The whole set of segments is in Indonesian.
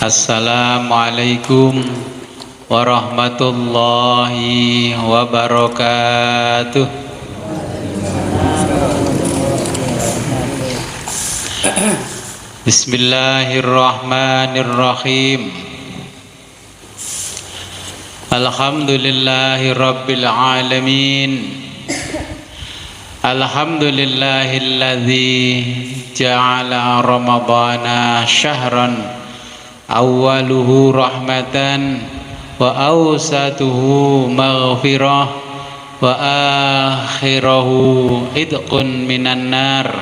Assalamualaikum warahmatullahi wabarakatuh. Bismillahirrahmanirrahim. Alhamdulillahi rabbil alamin. Alhamdulillahilladzi ja'ala ramadhana syahran awwaluhu rahmatan wa awsatuhu maghfirah wa akhirahu idqun minan nar.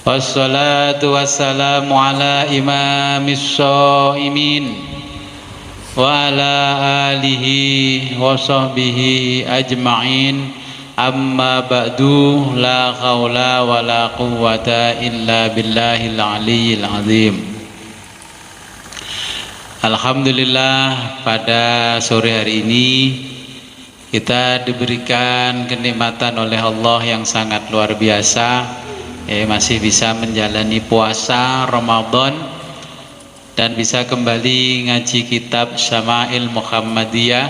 Wassalatu wassalamu ala imamis shaimin wa ala alihi wa sahbihi ajma'in. Amma ba'du, la khawla wa la quwwata illa billahil aliyyil azim. Alhamdulillah, pada sore hari ini kita diberikan kenikmatan oleh Allah yang sangat luar biasa, masih bisa menjalani puasa Ramadan dan bisa kembali ngaji kitab Syama'il Muhammadiyah.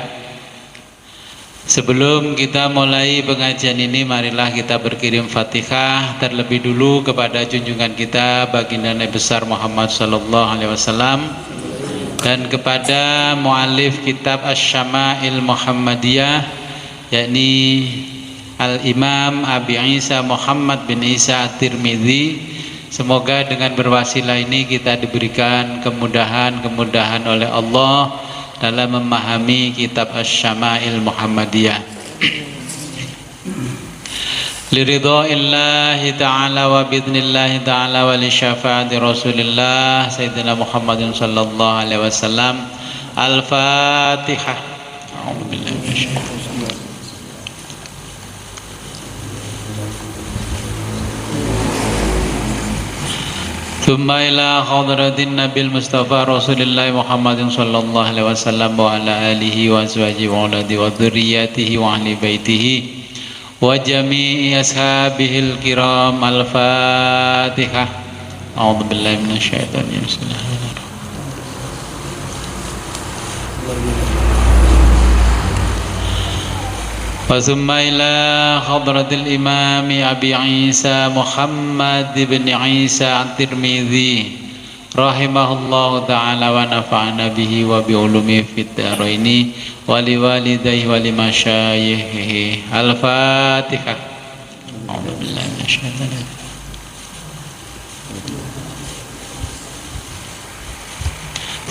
Sebelum kita mulai pengajian ini, marilah kita berkirim Fatihah terlebih dulu kepada junjungan kita baginda Nabi besar Muhammad sallallahu alaihi wasallam dan kepada muallif kitab Asy-Syama'il Muhammadiyah, yakni Al-Imam Abi Isa Muhammad bin Isa At-Tirmidzi. Semoga dengan berwasilah ini kita diberikan kemudahan oleh Allah dalam memahami kitab Asy-Syama'il Muhammadiyah. Liridha'illahi ta'ala wa bidnillahi ta'ala wa li syafaati Rasulillah Sayyidina Muhammadin sallallahu alaihi wasallam. Al-Fatihah. A'udzubillahi minasyaitonir rajim. Thumma ila hadratin Nabil Mustafa Rasulillah Muhammadin sallallahu alaihi wasallam wa ala alihi wa azwajihi wa auladi wa dzurriyyatihi wa ahli baitihi wa jami'i ashabihil kiram. Al-Fatihah. A'udzubillahi minasyaitonir rajim. Wa summa ila hadratil imami Abi Isa Muhammad bin Isa At-Tirmidzi rahimahullahu ta'ala wa nafa'ana bihi wa bi ulumi fid dharaini wa li walidayhi wa li masyayikhihi. Al-Fatihah. A'udzubillahi minasyaitonir rajim.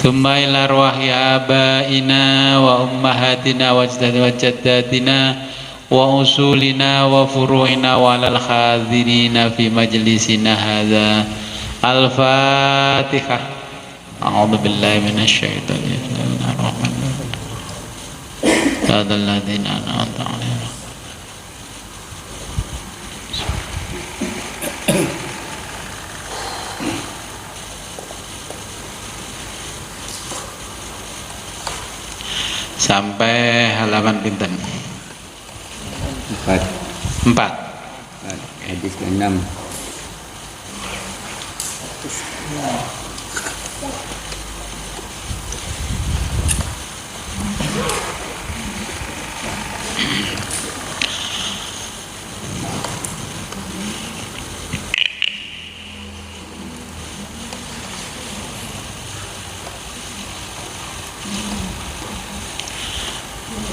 Thumma ila arwahi abaina wa ummahatina wa jaddatina wa usulina wa furu'ina wa alal hadirina fi majlisina hadza. Al-Fatihah. A'udzu billahi minasyaitonir rajim. Tadalladzina an'amta 'alaihim. Sampai halaman pinten? 4. Hadis ke-6.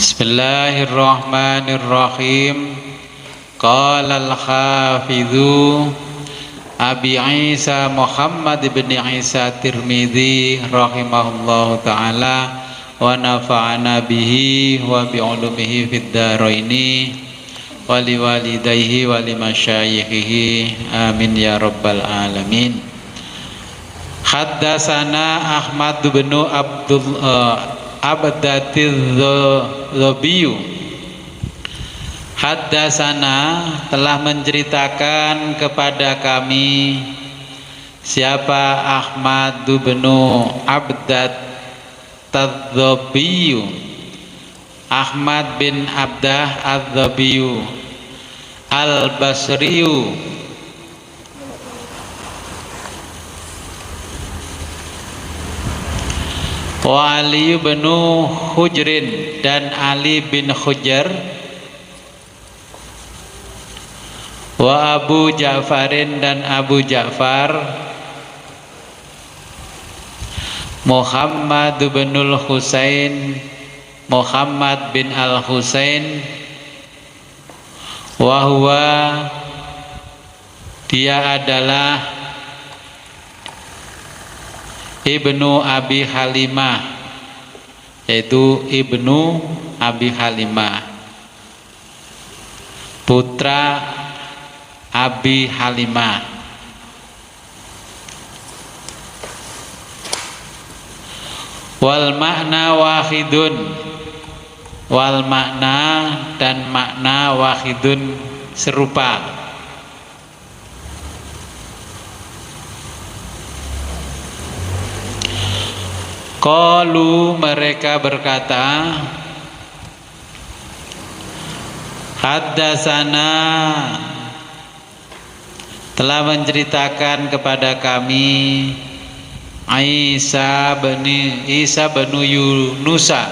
Bismillahirrahmanirrahim. Qala al-hafidhu Abi Isa Muhammad bin Isa Tirmidzi rahimahullahu ta'ala wa nafa'ana bihi wa bi ulumihi fid dharaini wa li walidayhi wa li masyayikhihi. Amin ya rabbal alamin. Haddatsana Ahmad bin Abdatiz-Zabiyu. Haddatsana telah menceritakan kepada kami siapa Ahmad bin Abdat-Zabiyu, Ahmad bin Abdah Az-Zabiyu Al-Basriyu wa Ali bin Hujrin dan Ali bin Hujr, wa Abu Ja'farin dan Abu Ja'far, Muhammad bin Husain, Muhammad bin Al-Husain, wa huwa dia adalah Ibnu Abi Halimah, yaitu Ibnu Abi Halimah, putra Abi Halimah. Wal makna wahidun, wal makna dan makna wahidun serupa. Qalu mereka berkata, haddatsana telah menceritakan kepada kami Isa bin Yunusa,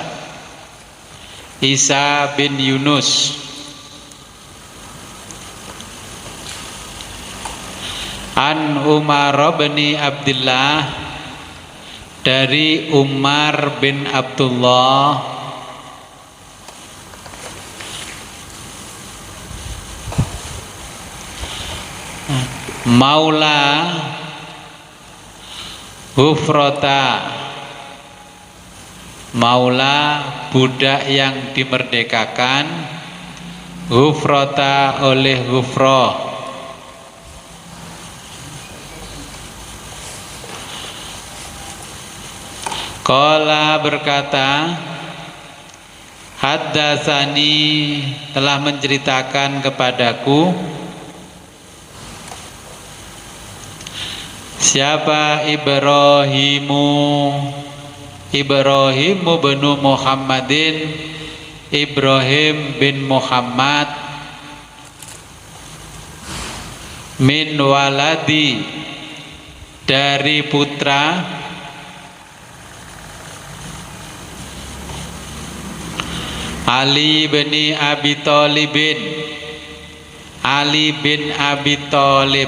Isa bin Yunus, an Umar bin Abdullah dari Umar bin Abdullah, maula Hufrata, maula budak yang dimerdekakan, Hufrata oleh Hufrah. Qala berkata, haddatsani telah menceritakan kepadaku siapa Ibrahimu bin Muhammadin, Ibrahim bin Muhammad, min waladi dari putra Ali bin Abi Thalibin, Ali bin Abi Thalib.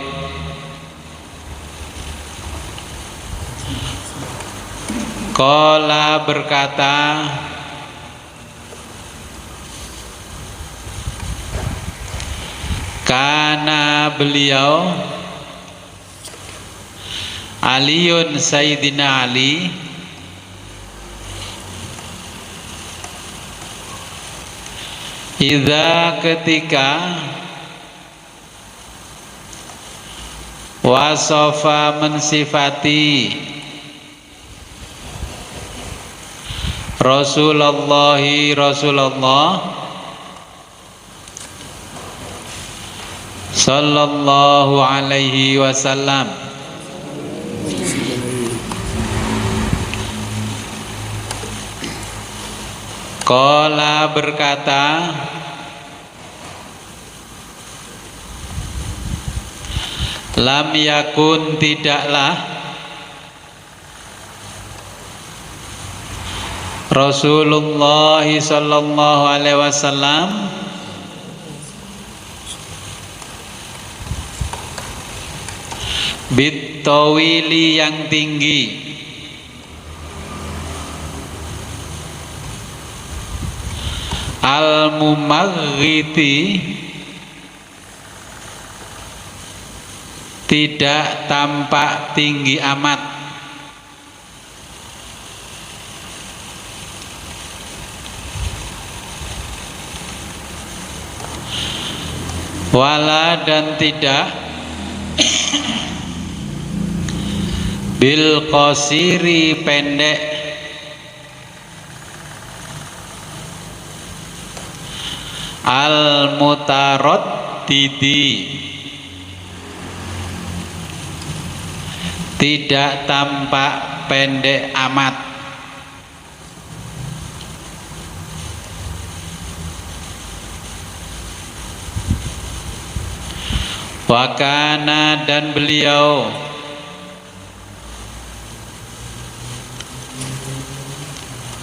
Qala berkata, kana beliau Aliun Sayyidina Ali idza ketika wasofa mensifati Rasulullah sallallahu alaihi wasallam, qala berkata, lam yakun tidaklah Rasulullah sallallahu alaihi wasallam bitawili yang tinggi, al-mumaghiti tidak tampak tinggi amat, wala dan tidak bil qasiri pendek, al mutaraddidi tidak tampak pendek amat, wakana dan beliau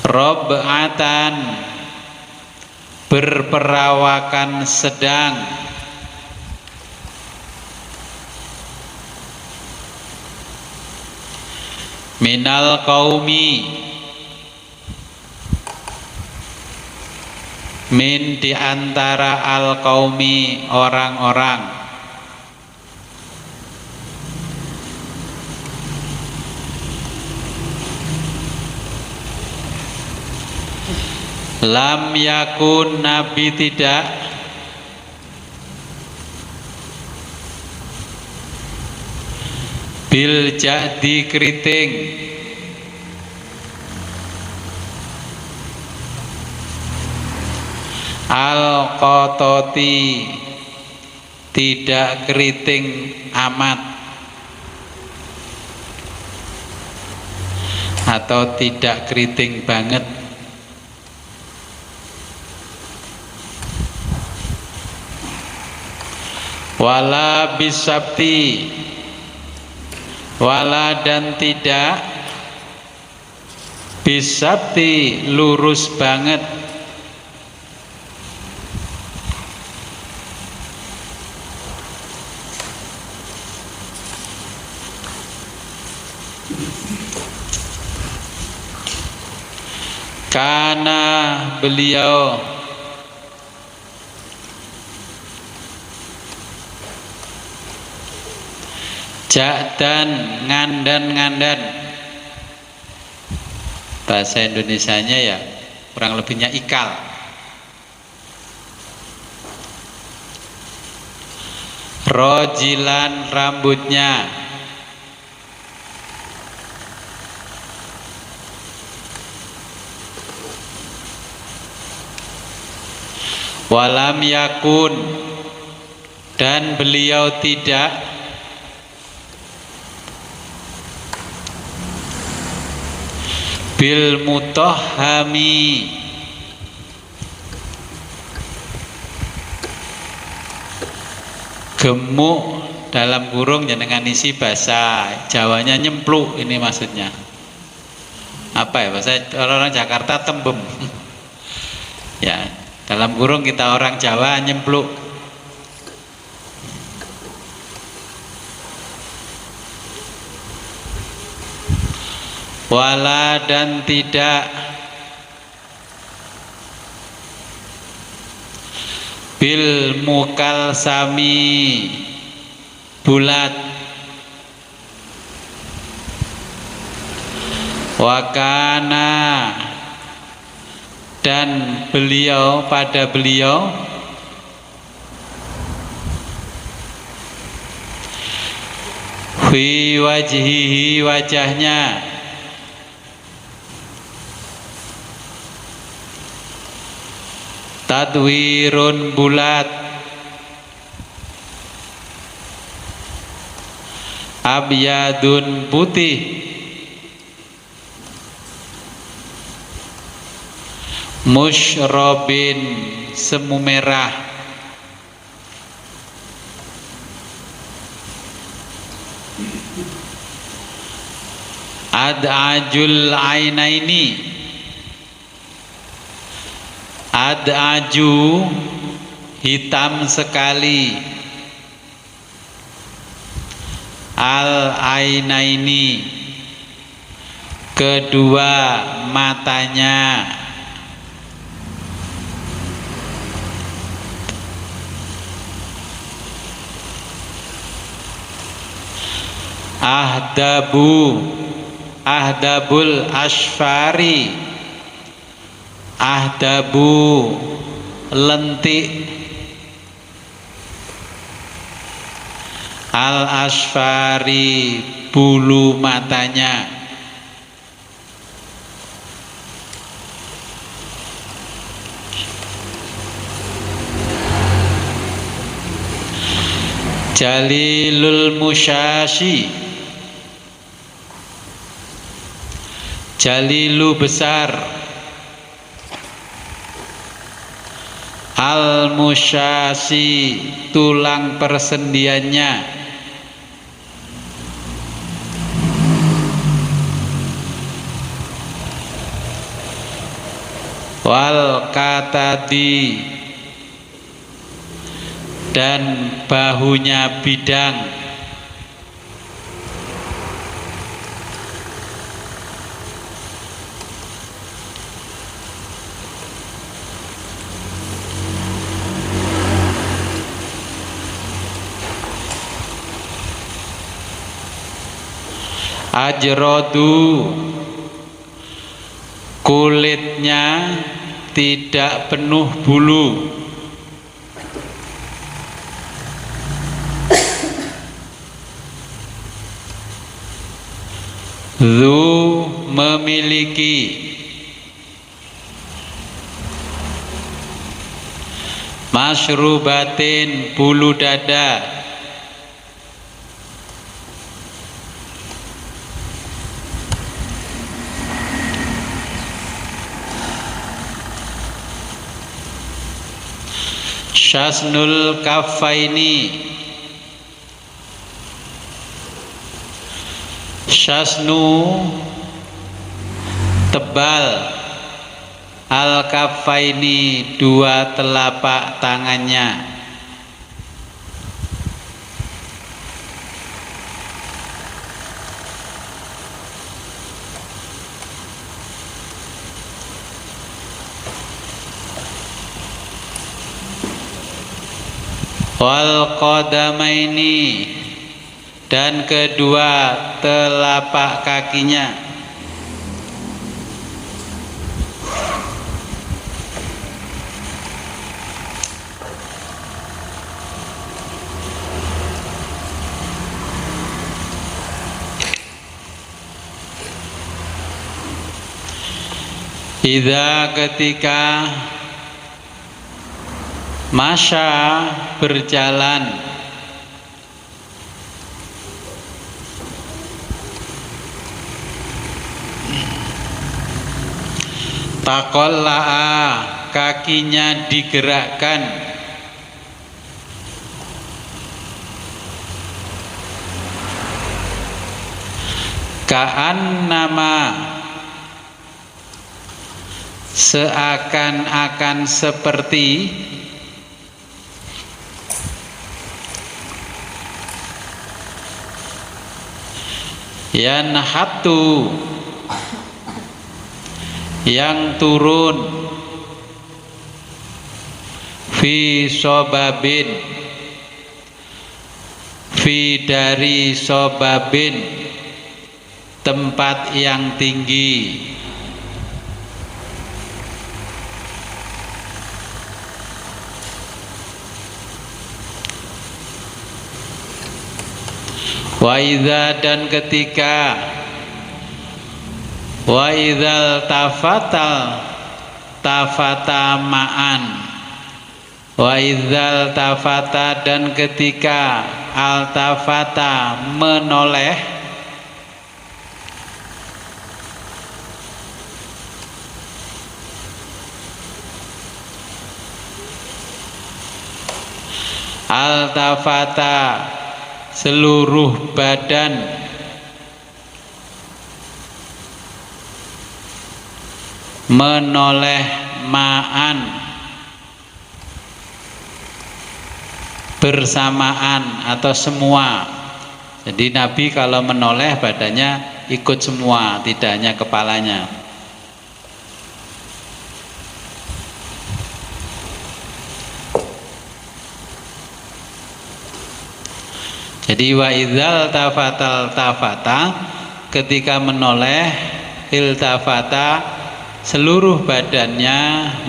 Rob'atan, berperawakan sedang. Minal qaumi, min diantara al qaumi, orang-orang. Lam yakun, Nabi tidak bil jadi keriting, al qototi, tidak keriting amat atau tidak keriting banget. Wala bisabti, wala dan tidak bisabti, lurus banget. Karena beliau dan ngandan-ngandan, bahasa Indonesianya ya kurang lebihnya ikal. Rojilan, rambutnya. Walam yakun, dan beliau tidak bil mutahhami, gemuk dalam kurung jenengan isi, bahasa Jawanya nyempluk, ini maksudnya apa ya, bahasa orang Jakarta tembem ya, dalam kurung kita orang Jawa nyempluk. Wala dan tidak bil mukalsami, bulat. Wakana, dan beliau, pada beliau fi wajhihi, wajahnya, tadwirun, bulat, abyadun, putih, musyrobin, semu merah, ad'ajul ainaini, ad'aju, hitam sekali, al ainaini, kedua matanya, ahdabu, ahdabul asfari, ahdabu, lentik, al asfari, bulu matanya, jalilul musyashi, jalilu, besar, al musyasi, tulang persendiannya, wal katadi dan bahunya bidang, ajrodu kulitnya tidak penuh bulu, zu memiliki, masyrubatin bulu dada, syasnul kafaini, syasnu tebal, al kafaini dua telapak tangannya, wal qadamaini dan kedua telapak kakinya, idza ketika masya berjalan, taqalla'a kakinya digerakkan, ka'annama seakan-akan seperti, yanhatu yang turun, fi sobabin fi dari sobabin tempat yang tinggi, wa idza dan ketika, wa idzal tafatal tafata ma'an, wa idzal tafata dan ketika al tafata menoleh, al tafata seluruh badan, menoleh ma'an bersamaan atau semua. Jadi Nabi kalau menoleh badannya ikut semua, tidak hanya kepalanya. Jadi wa idzal tafatal tafata ketika menoleh, iltafata seluruh badannya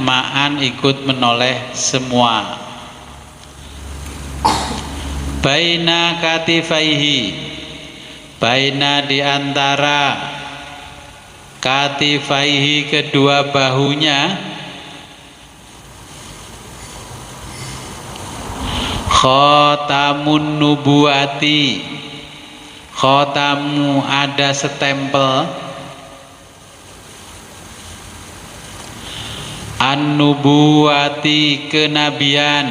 ma'an ikut menoleh semua. Baina katifaihi baina diantara katifaihi kedua bahunya, khotamun nubuwati khotamu ada stempel, an-nubuwati kenabian,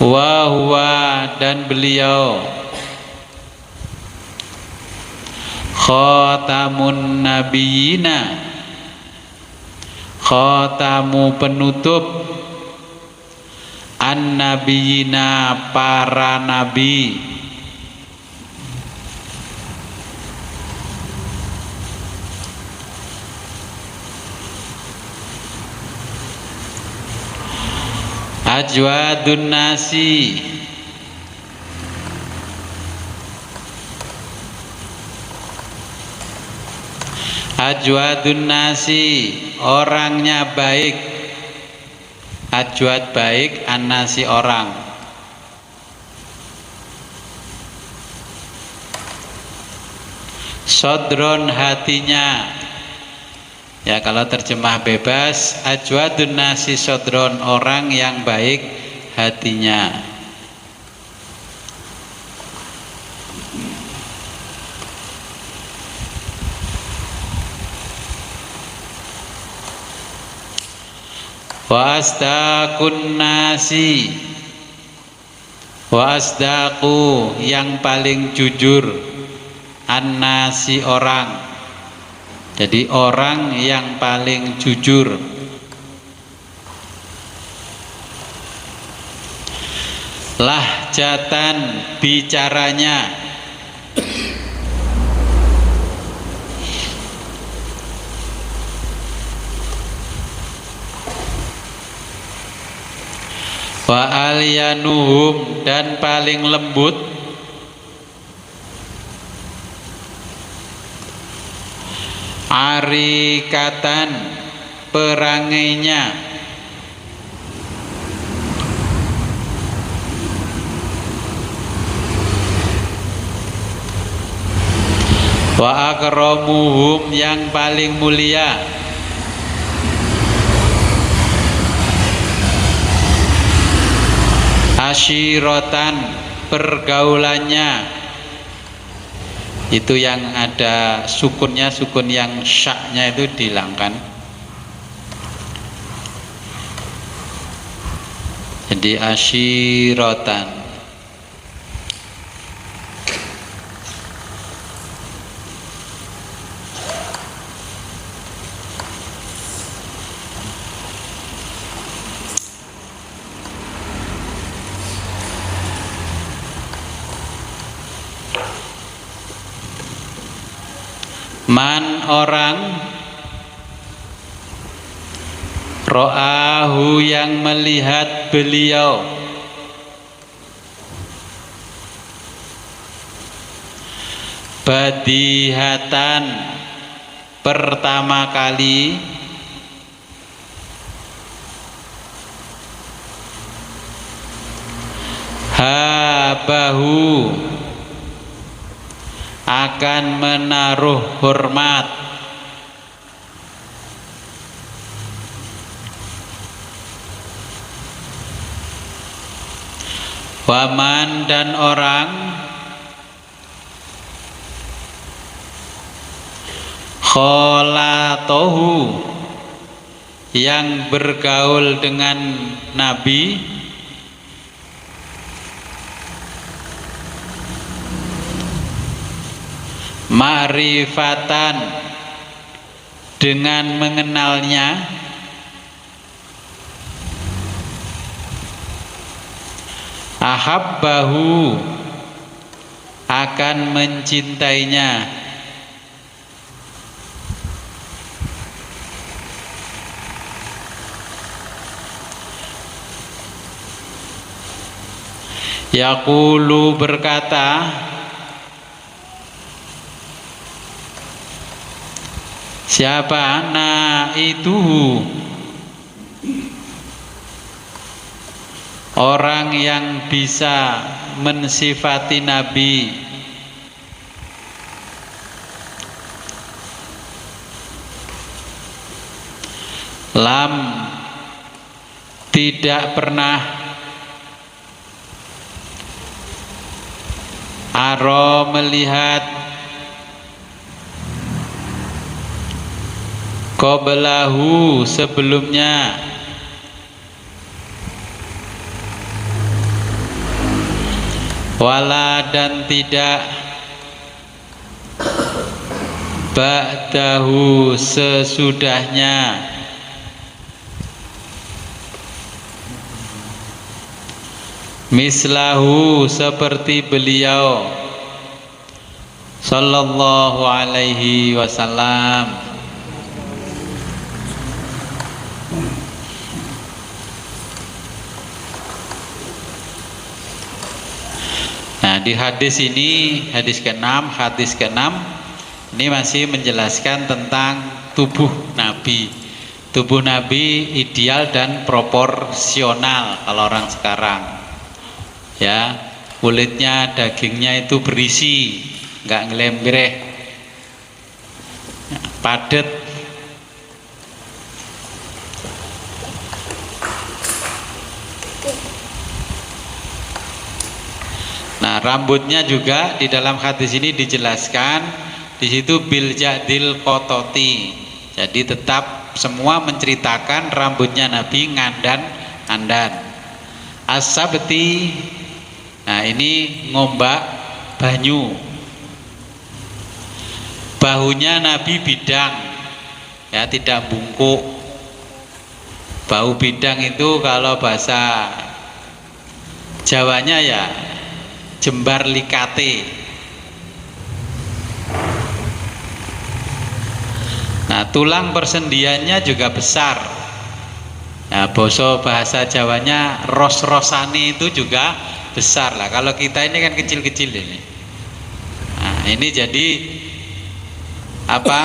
wa huwa dan beliau, khatamun nabiyina, khatamu penutup, an-nabiyina para nabi, ajwadun nasi, ajwadun nasi orangnya baik, ajwad baik, an-nasi orang. Sodron hatinya, ya kalau terjemah bebas, ajwadun nasi sodron orang yang baik hatinya. Wa asdaqun nasi, wa asdaqu yang paling jujur, an-nasi orang, jadi orang yang paling jujur. Lahjatan bicaranya, wa alyanuhum dan paling lembut, arikatan perangainya, wa akramuhum yang paling mulia, asyiratan pergaulannya, itu yang ada sukunnya, sukun yang syaknya itu dihilangkan, jadi asyiratan. Man orang, ro'ahu yang melihat beliau, badihatan pertama kali, habahu akan menaruh hormat, waman dan orang, kholatohu yang bergaul dengan Nabi, ma'rifatan dengan mengenalnya, ahabbahu akan mencintainya, yaqulu berkata, siapa? Nah itu orang yang bisa mensifati Nabi, lam tidak pernah, aro melihat, qablahu sebelumnya, wala dan tidak, ba'dahu sesudahnya, mislahu seperti beliau sallallahu alaihi wasallam. Nah, di hadis ini, hadis ke-6 ini masih menjelaskan tentang tubuh Nabi. Tubuh Nabi ideal dan proporsional kalau orang sekarang. Ya, kulitnya, dagingnya itu berisi, nggak ngelembreh, padat. Nah, rambutnya juga di dalam hadis ini dijelaskan di situ bil jadil kototi. Jadi tetap semua menceritakan rambutnya Nabi ngandan-andan. As-sabti, nah ini ngombak banyu. Bahunya Nabi bidang, ya tidak bungkuk. Bahu bidang itu kalau bahasa Jawanya ya jembar likate. Nah, tulang persendiannya juga besar. Nah, bahasa Jawanya ros-rosane itu juga besar lah. Kalau kita ini kan kecil-kecil ini. Nah, ini jadi apa?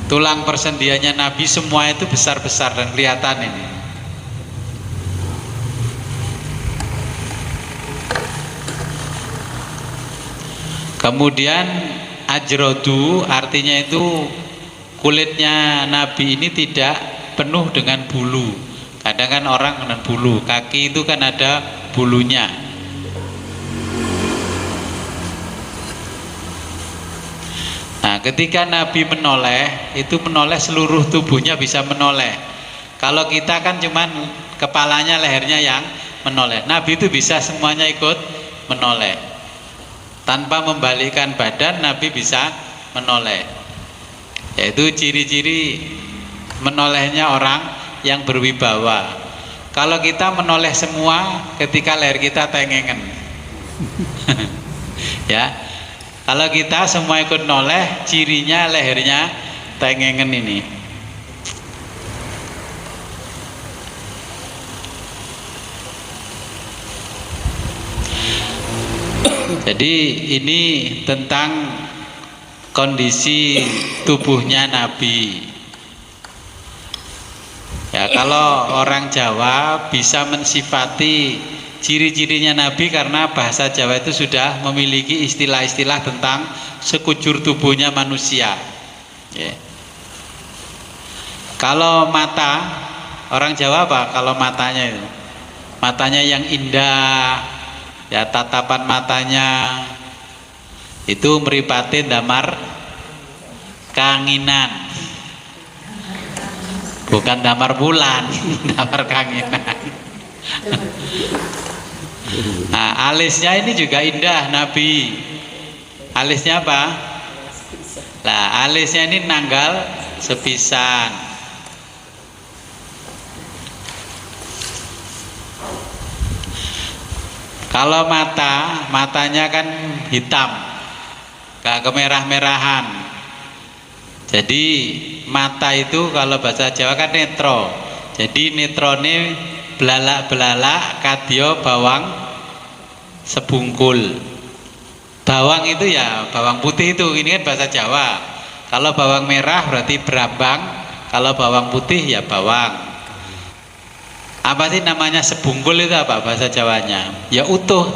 Tulang persendiannya Nabi semua itu besar-besar dan kelihatan ini. Kemudian ajrodu artinya itu kulitnya Nabi ini tidak penuh dengan bulu. Kadang kan orang dengan bulu, kaki itu kan ada bulunya. Nah, ketika Nabi menoleh, itu menoleh seluruh tubuhnya bisa menoleh. Kalau kita kan cuman kepalanya, lehernya yang menoleh. Nabi itu bisa semuanya ikut menoleh. Tanpa membalikkan badan, Nabi bisa menoleh. Yaitu ciri-ciri menolehnya orang yang berwibawa. Kalau kita menoleh semua, ketika leher kita tengengen. Ya, kalau kita semua ikut noleh, cirinya lehernya tengengen ini. Jadi ini tentang kondisi tubuhnya Nabi. Ya, kalau orang Jawa bisa mensifati ciri-cirinya Nabi karena bahasa Jawa itu sudah memiliki istilah-istilah tentang sekujur tubuhnya manusia. Ya. Kalau mata, orang Jawa apa? Kalau matanya itu, matanya yang indah, ya tatapan matanya itu meripatin damar kanginan, bukan damar bulan. Damar kanginan. Nah, alisnya ini juga indah Nabi. Alisnya apa? Nah, alisnya ini nanggal sepisan. Kalau matanya kan hitam, gak kemerah-merahan. Jadi mata itu kalau bahasa Jawa kan netro. Jadi netrone belalak-belalak kadya bawang sebungkul. Bawang itu ya bawang putih itu, ini kan bahasa Jawa. Kalau bawang merah berarti berambang, kalau bawang putih ya bawang. Apa sih namanya sebungkul itu apa bahasa Jawanya? Ya utuh,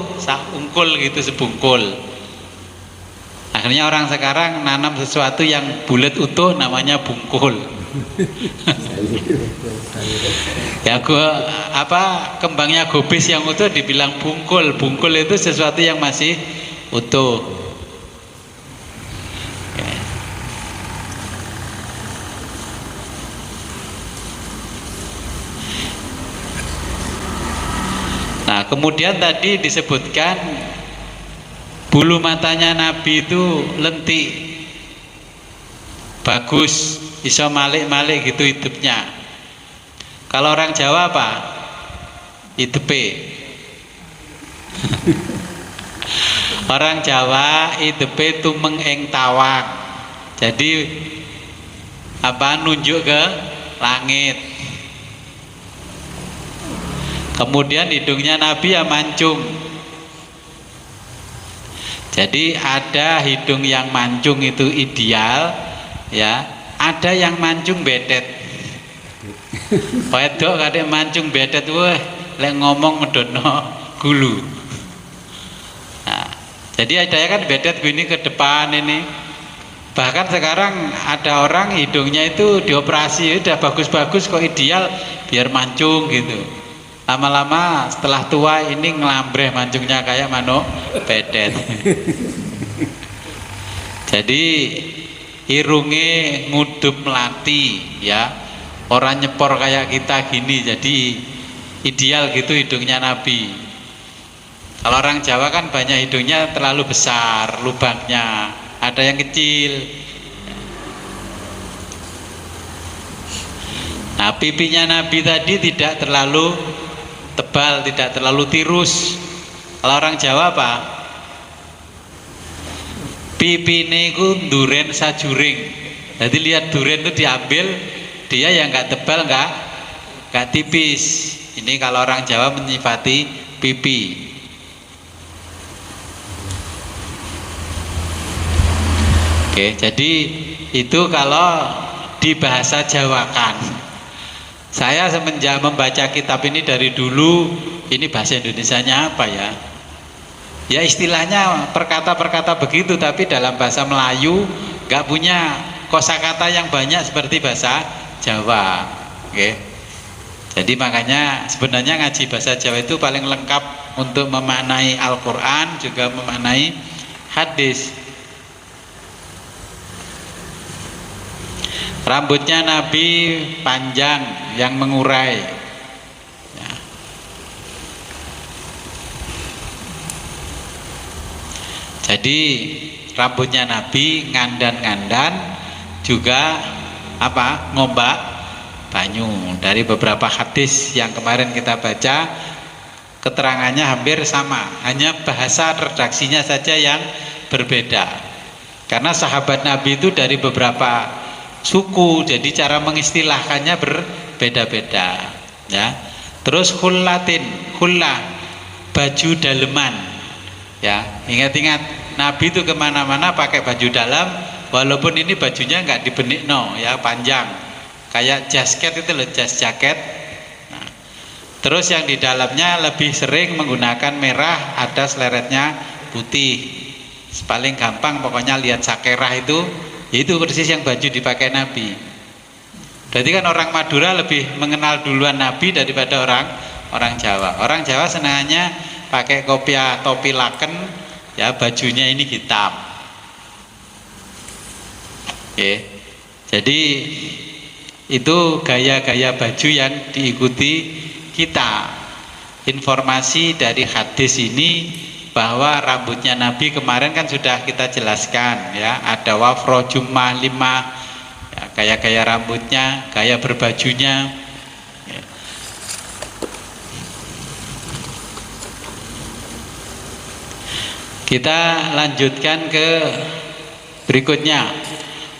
ungkul gitu, sebungkul. Akhirnya orang sekarang nanam sesuatu yang bulat utuh namanya bungkul. Ya kembangnya gobis yang utuh dibilang bungkul. Bungkul itu sesuatu yang masih utuh. Nah, kemudian tadi disebutkan bulu matanya Nabi itu lentik. bagus, iso malik-malik gitu hidupnya. Kalau orang Jawa apa? Hidupe. Orang Jawa hidupe tumeng ing tawang. Jadi apa, nunjuk ke langit. Kemudian hidungnya Nabi ya mancung. Jadi ada hidung yang mancung itu ideal, ya. Ada yang mancung bedet. Wedok kadek mancung bedet, weh, lek ngomong ngedono gulu. Nah, jadi ada kan bedet gini ke depan ini. Bahkan sekarang ada orang hidungnya itu dioperasi, udah bagus-bagus kok ideal biar mancung gitu. Lama-lama setelah tua ini ngelambreh mancungnya kayak manuk bedet. Jadi irunge ngudup melati, ya. Orang nyepor kayak kita gini, jadi ideal gitu hidungnya Nabi. Kalau orang Jawa kan banyak hidungnya terlalu besar lubangnya, ada yang kecil. Nah, pipinya Nabi tadi tidak terlalu tebal, tidak terlalu tirus. Kalau orang Jawa apa? Pipine iku duren sajuring. Jadi lihat duren itu diambil, dia yang nggak tebal, nggak tipis. Ini kalau orang Jawa menyifati pipi. Oke, jadi itu kalau di bahasa Jawa kan. Saya semenjak membaca kitab ini dari dulu, ini bahasa Indonesianya apa ya? Ya istilahnya perkata-perkata begitu, tapi dalam bahasa Melayu nggak punya kosakata yang banyak seperti bahasa Jawa. Oke. Jadi makanya sebenarnya ngaji bahasa Jawa itu paling lengkap untuk memaknai Al-Quran, juga memaknai hadis. Rambutnya Nabi panjang yang mengurai, ya. Jadi rambutnya Nabi ngandan-ngandan, juga apa, ngombak banyu. Dari beberapa hadis yang kemarin kita baca, keterangannya hampir sama, hanya bahasa redaksinya saja yang berbeda. Karena sahabat Nabi itu dari beberapa suku, jadi cara mengistilahkannya berbeda-beda, ya. Terus hullatin, hullah, baju daleman, ya. Ingat-ingat, Nabi itu kemana-mana pakai baju dalam, walaupun ini bajunya nggak dibenikno, ya, panjang, kayak jasket itu loh, jas jaket. Nah, terus yang di dalamnya lebih sering menggunakan merah, ada seleretnya putih. Paling gampang pokoknya lihat sakerah itu persis yang baju dipakai Nabi. Berarti kan orang Madura lebih mengenal duluan Nabi daripada orang Jawa. Orang Jawa senangnya pakai kopiah topi laken, ya, bajunya ini hitam. Oke. Jadi itu gaya-gaya baju yang diikuti kita. Informasi dari hadis ini bahwa rambutnya Nabi kemarin kan sudah kita jelaskan, ya, ada wafro jumah 5, ya, gaya-gaya rambutnya, gaya berbajunya, ya. Kita lanjutkan ke berikutnya.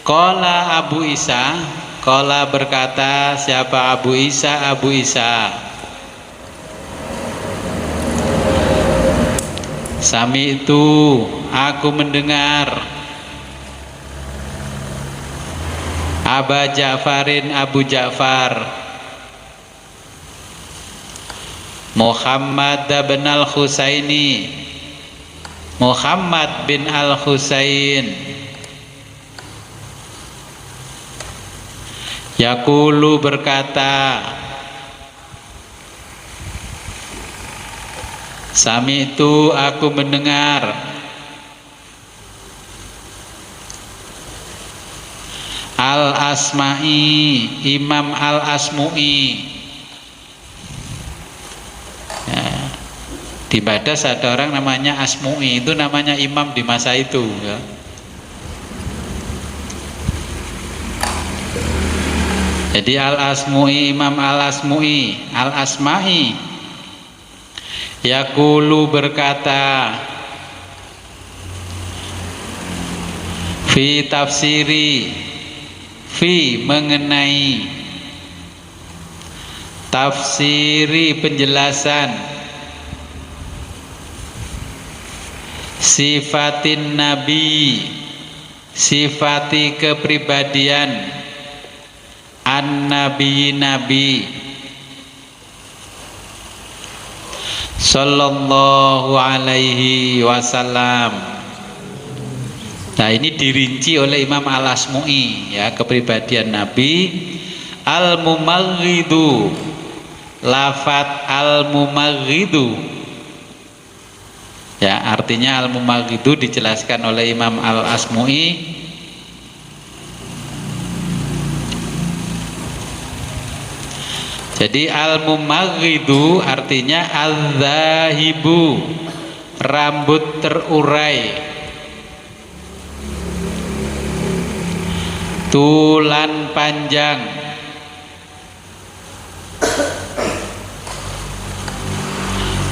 Qala Abu Isa, qala berkata siapa Abu Isa? Abu Isa, Sami itu aku mendengar Aba Ja'farin, Abu Ja'far, Muhammad bin Al-Husaini, Muhammad bin Al-Husain, yaqulu berkata, Sami itu aku mendengar Al-Asma'i, Imam Al-Asmu'i, ya, di Badas ada orang namanya Asmu'i, itu namanya imam di masa itu, ya. Jadi Al-Asmu'i, Imam Al-Asmu'i, Al-Asma'i yaqulu berkata fi tafsiri, fi mengenai tafsiri penjelasan sifatin nabi, sifati kepribadian an-nabi, nabi sallallahu alaihi wasallam. Nah, ini dirinci oleh Imam Al-Asmu'i ya, kepribadian Nabi. Al-Mumaghridu, lafat al-Mumaghridu ya, artinya al-Mumaghridu dijelaskan oleh Imam Al-Asmu'i jadi al-Mumaghridu artinya al-Zahibu, rambut terurai, tulan panjang,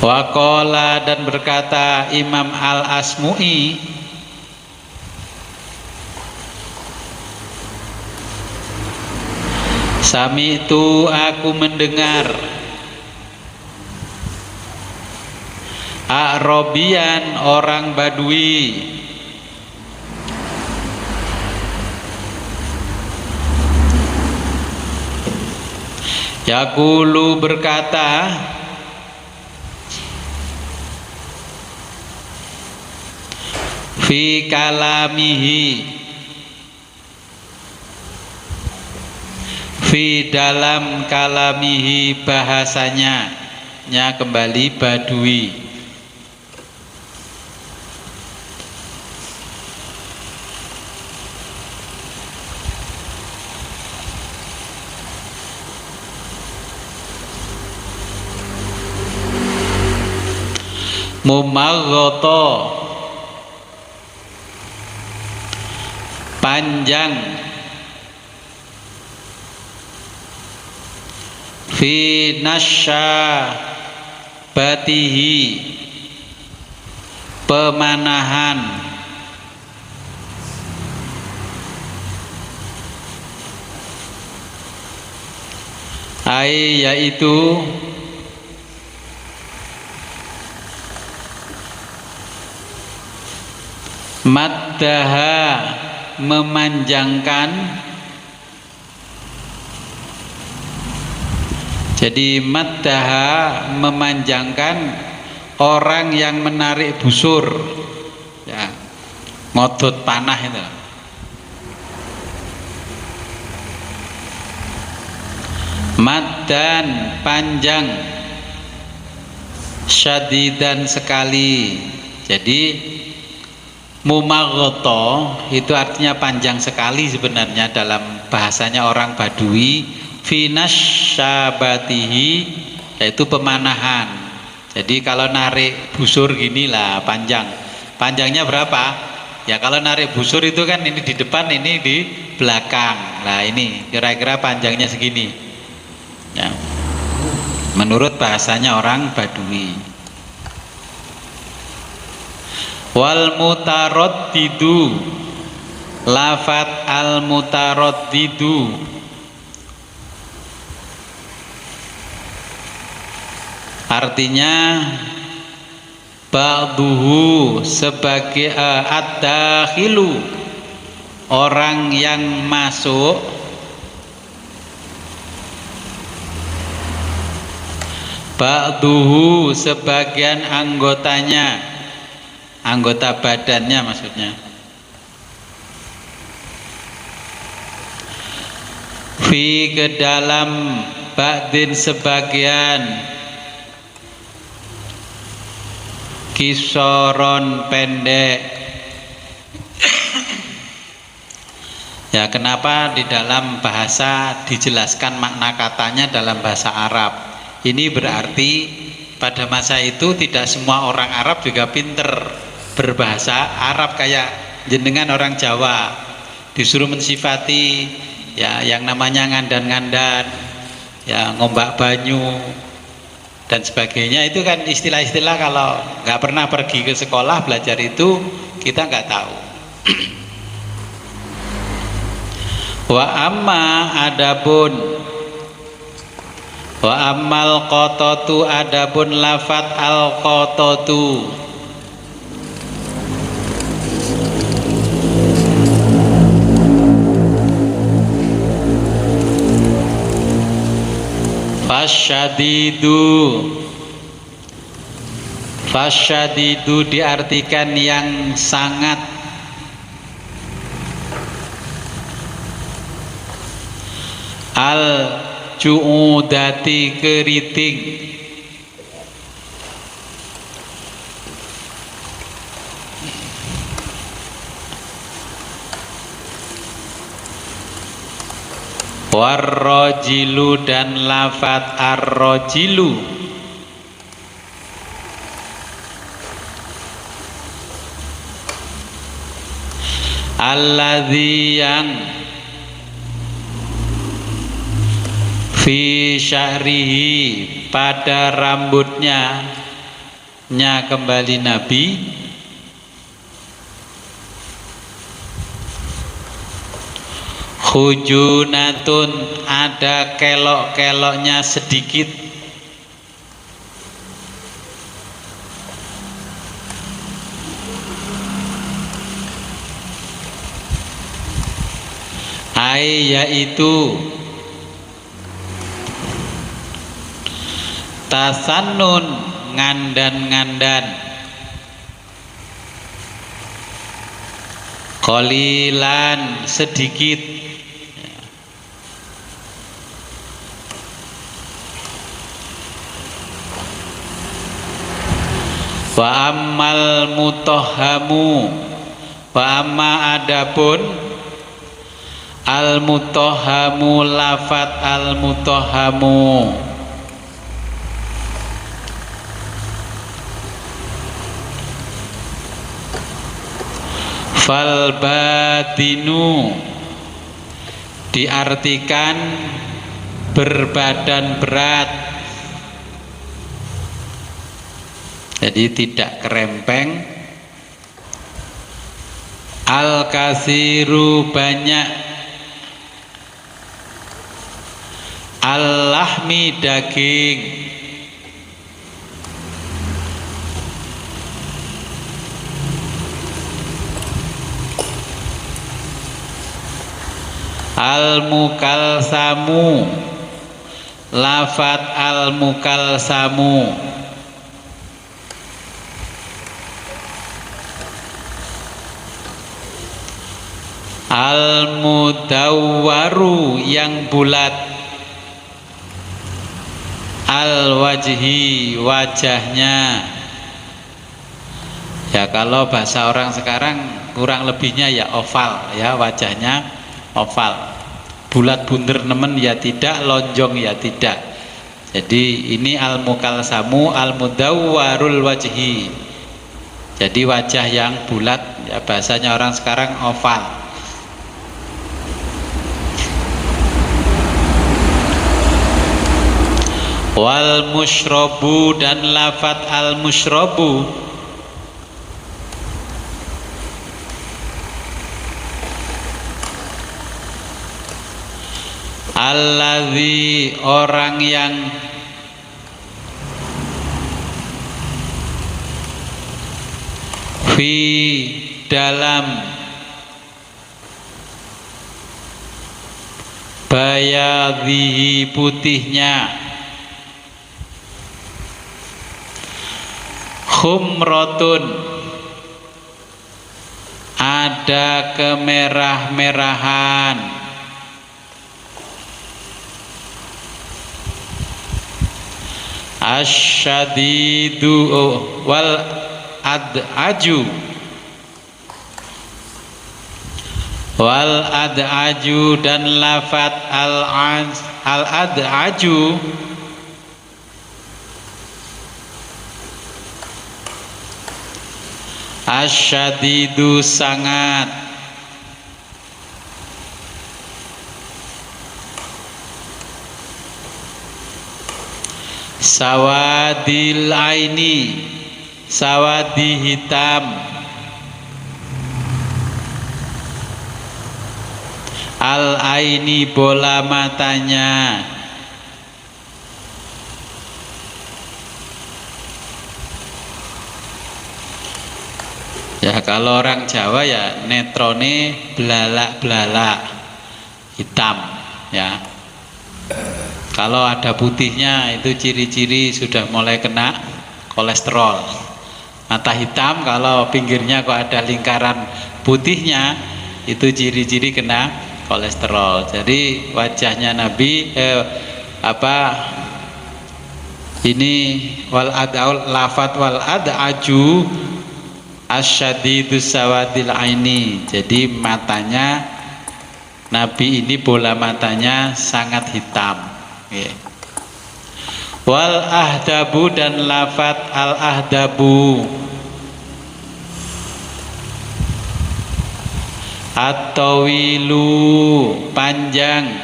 waqala dan berkata Imam Al-Asmu'i sami'tu, aku mendengar A'rabian, orang Badui yaqulu berkata fi kalamihi, fi dalam kalamihi, bahasanya nya kembali Badui. Mumaghata, panjang, fi nasyabatihi, pemanahan, ai yaitu maddaha, memanjangkan. Jadi maddaha, memanjangkan orang yang menarik busur ya, ngodot panah itu. Maddan, panjang, syadidan, sekali. Jadi mumaghata itu artinya panjang sekali sebenarnya dalam bahasanya orang Badui. Fi nasyabatihi, yaitu pemanahan. Jadi kalau narik busur gini lah panjang. Panjangnya berapa? Ya kalau narik busur itu kan ini di depan, ini di belakang. Nah ini kira-kira panjangnya segini ya, menurut bahasanya orang Badui. Wal mutaraddidu, lafat al mutaraddidu artinya ba'duhu, sebagai ad-dakhilu, orang yang masuk, ba'duhu, sebagian anggotanya, anggota badannya maksudnya, fi, ke dalam, ba'din, sebagian, kisoron, pendek. Ya kenapa di dalam bahasa dijelaskan makna katanya dalam bahasa Arab? Ini berarti pada masa itu tidak semua orang Arab juga pinter berbahasa Arab kayak jenengan orang Jawa. Disuruh mensifati ya yang namanya ngandan-ngandan, ya ngombak banyu dan sebagainya, itu kan istilah-istilah kalau nggak pernah pergi ke sekolah belajar itu kita nggak tahu. Wa amma adapun wa ammal qatatu adapun lafat al qatatu fasyadidu diartikan yang sangat, al ju'udati keriting, warrojilu dan lafat arrojilu, alladzi yang fi sya'rihi pada rambutnya kembali Nabi, khujunatun ada kelok-keloknya sedikit, yaitu tasannun ngandan-ngandan, qalilan sedikit, wa ammal mutahhamu wa amma adapun al mutahhamu lafat al mutahhamu fal batinu diartikan berbadan berat, jadi tidak kerempeng, al kasiru banyak, al lahmi daging, al mukalsamu lafat al mukalsamu al mudawwaru yang bulat, al wajhi wajahnya, ya kalau bahasa orang sekarang kurang lebihnya ya oval, ya wajahnya oval, bulat bunder nemen ya tidak, lonjong ya tidak. Jadi ini al mukalsamu al mudawwarul wajhi, jadi wajah yang bulat, ya bahasanya orang sekarang oval. Wal musyrobu dan lafat al musyrobu alladzi orang yang fi dalam bayadhihi putihnya khumrotun ada kemerah-merahan, asyadidu wal ad'aju dan lafat al ad'aju asyadidu sangat, sawadil aini, sawadi hitam, al aini bola matanya, ya kalau orang Jawa ya netrone belalak-belalak hitam ya. Kalau ada putihnya itu ciri-ciri sudah mulai kena kolesterol. Mata hitam kalau pinggirnya kok ada lingkaran putihnya itu ciri-ciri kena kolesterol. Jadi wajahnya Nabi ini wal adaul lafat wal adaju asyadidus sawadil aini. Jadi matanya Nabi ini bola matanya sangat hitam. Wal ahdabu dan lafat al ahdabu at-tawilu panjang,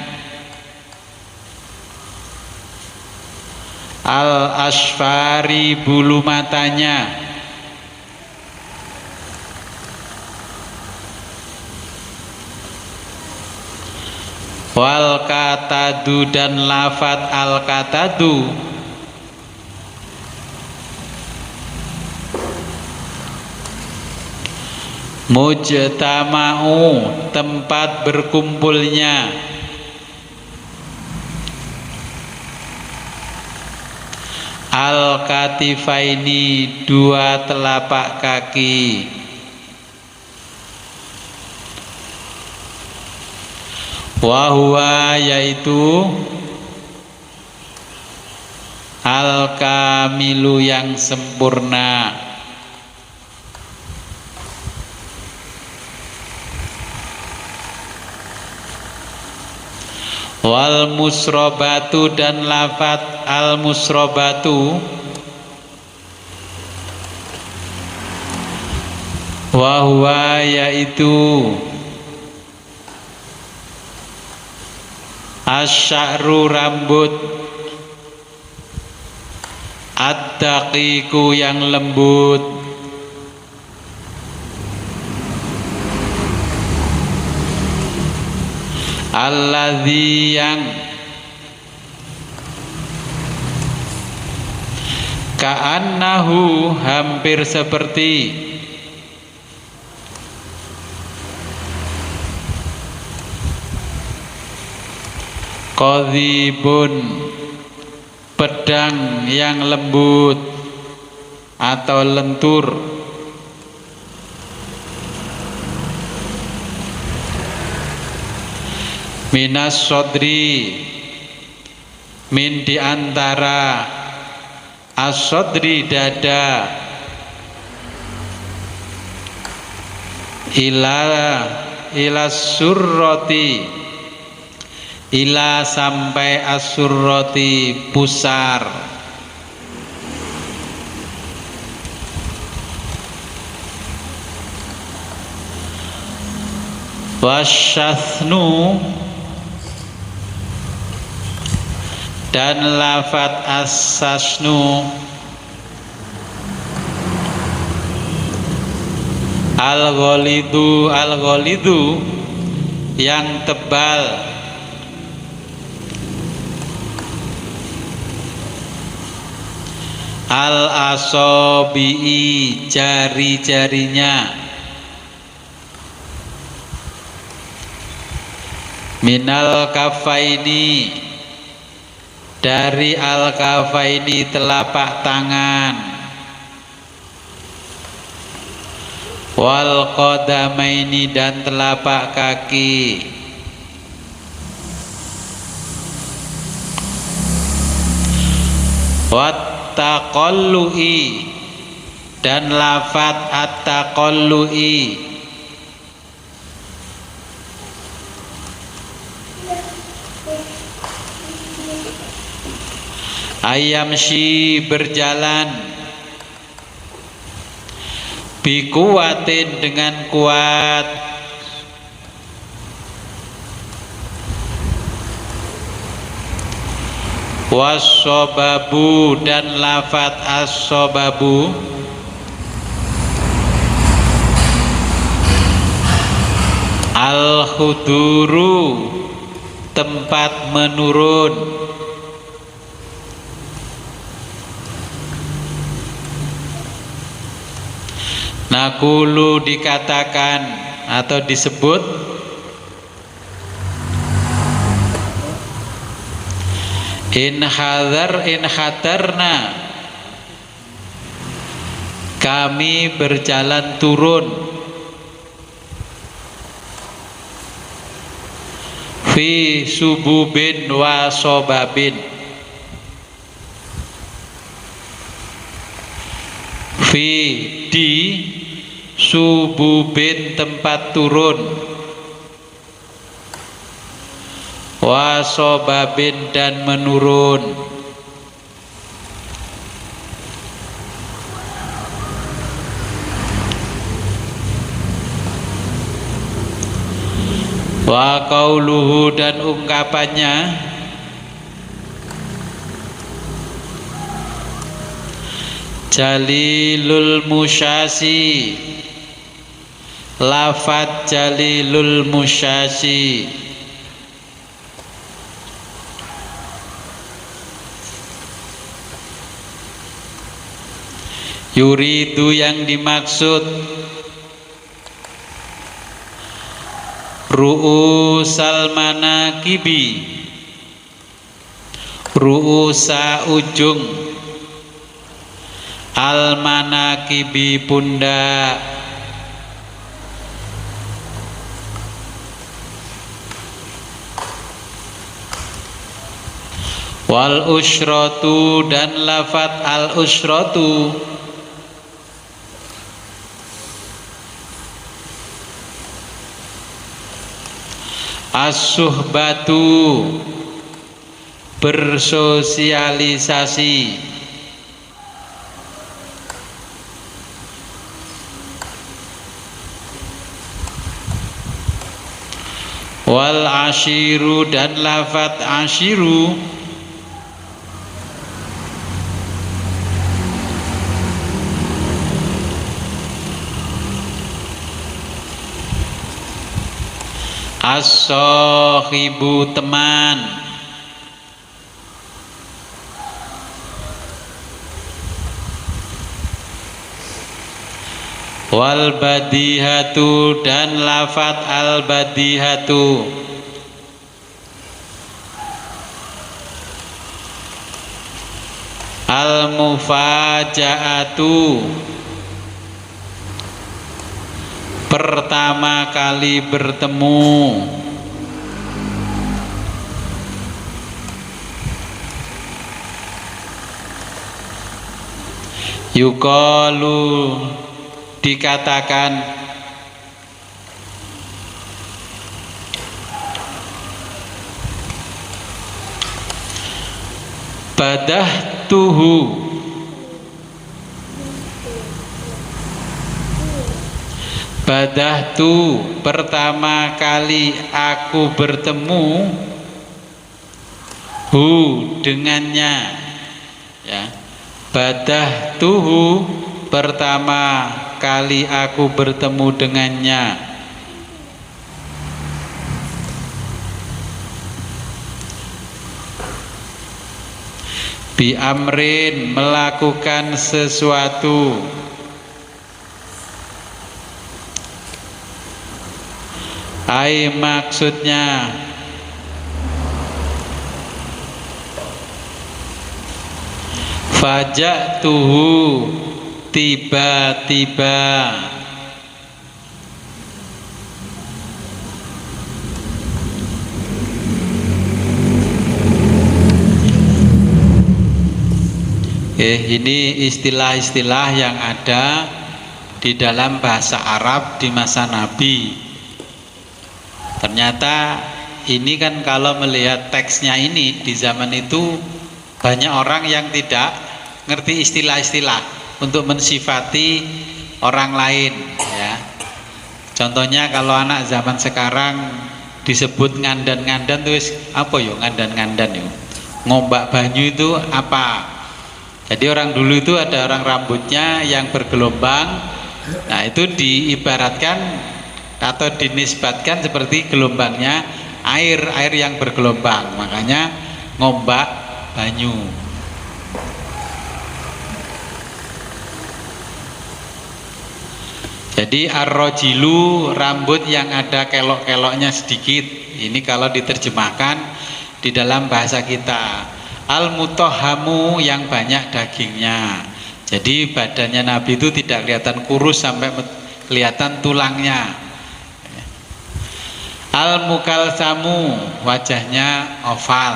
al asfari bulu matanya, wal katadu dan lafat al katadu mujtama'u tempat berkumpulnya, al katifaini dua telapak kaki, wahwa yaitu al kamilu yang sempurna, wal musrobatu dan lafat al musrobatu wahwa yaitu asy'ru rambut, ad-daqiqu yang lembut, alladzi yang ka'annahu hampir seperti qadhibun pedang yang lembut atau lentur, minas sodri min diantara as-sodri dada, ila surroti ila sampai asurroti pusar, wasyathnu dan lafat as-sasnu al-ghalidu yang tebal, al-asobi'i jari-jarinya, minal kafaini dari al-kafaini telapak tangan, wal qadamaini dan telapak kaki, wat taqallu'i dan lafat at-taqallu'i ayamshi berjalan, bikuwatin dengan kuat, Wassobabu dan lafat as-sobabu al-khuduru tempat menurun. Nakulu dikatakan atau disebut in hadarna kami berjalan turun fi sububin wa sobabin fi di sububin tempat turun wa sobabin dan menurun. Wa qauluhu dan ungkapannya jalilul musyasi lafat jalilul musyasi yuridu yang dimaksud ru'usal manakibi ru'usa ujung al manakibi pundak wal usyratu dan lafat al usyratu as-suhbatu bersosialisasi wal ashiru dan lafat ashiru as-sohibu teman wal badihatu dan lafat al badihatu al mufajaatu pertama kali bertemu yuqalu dikatakan badahtuhu badahtu pertama kali aku bertemu hu dengannya ya badahtuhu pertama kali aku bertemu dengannya bi amrin melakukan sesuatu ai maksudnya faja'tuhu tiba-tiba ini istilah-istilah yang ada di dalam bahasa Arab di masa Nabi. Ternyata ini kan kalau melihat teksnya ini di zaman itu banyak orang yang tidak ngerti istilah-istilah untuk mensifati orang lain ya. Contohnya kalau anak zaman sekarang disebut ngandan-ngandan tuh apa yo ngandan-ngandan yo. Ngombak banyu itu apa? Jadi orang dulu itu ada orang rambutnya yang bergelombang. Nah, itu diibaratkan atau dinisbatkan seperti gelombangnya air yang bergelombang. Makanya ngombak banyu. Jadi ar-rajilu, rambut yang ada kelok-keloknya sedikit. Ini kalau diterjemahkan di dalam bahasa kita. Al-mutahhamu, yang banyak dagingnya. Jadi badannya Nabi itu tidak kelihatan kurus sampai kelihatan tulangnya. Al-mukalsamu, wajahnya oval.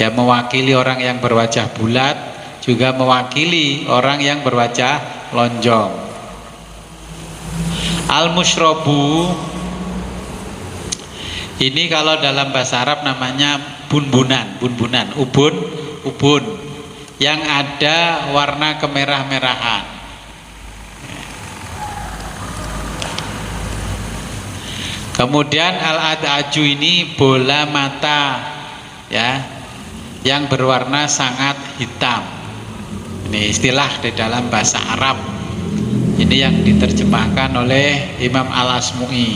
Ya, mewakili orang yang berwajah bulat, juga mewakili orang yang berwajah lonjong. Al-musyrobu, ini kalau dalam bahasa Arab namanya bunbunan, ubun yang ada warna kemerah-merahan. Kemudian al-adaju ini bola mata, ya, yang berwarna sangat hitam. Ini istilah di dalam bahasa Arab. Ini yang diterjemahkan oleh Imam Al-Asmu'i.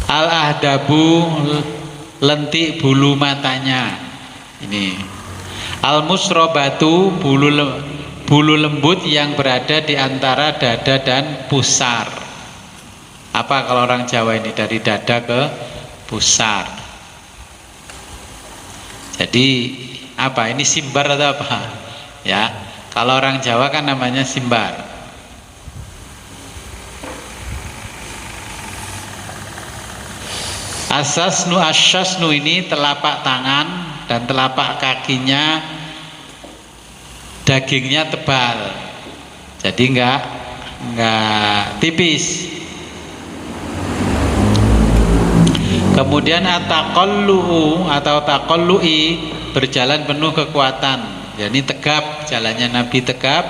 Al-ahdabu, lentik bulu matanya. Ini. Al-musrobatu, bulu lembut yang berada di antara dada dan pusar. Apa kalau orang Jawa ini, dari dada ke pusar? Jadi apa ini, simbar atau apa? Ya, kalau orang Jawa kan namanya simbar. Asyasnu ini telapak tangan dan telapak kakinya dagingnya tebal. Jadi enggak tipis. Kemudian ataqallu atau taqallui, berjalan penuh kekuatan. Jadi tegap, jalannya Nabi tegap,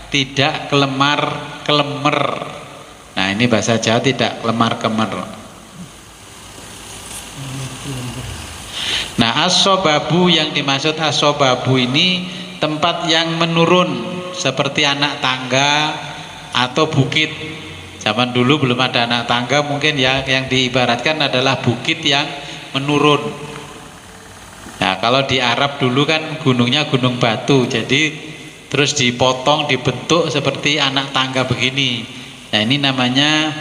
tidak kelemar-kelemer. Nah, ini bahasa Jawa, tidak kelemar-kemer. Nah, as-sobabu, yang dimaksud as-sobabu ini tempat yang menurun, seperti anak tangga atau bukit. Zaman dulu belum ada anak tangga, mungkin ya yang diibaratkan adalah bukit yang menurun. Nah, kalau di Arab dulu kan gunungnya gunung batu, jadi terus dipotong, dibentuk seperti anak tangga begini. Nah, ini namanya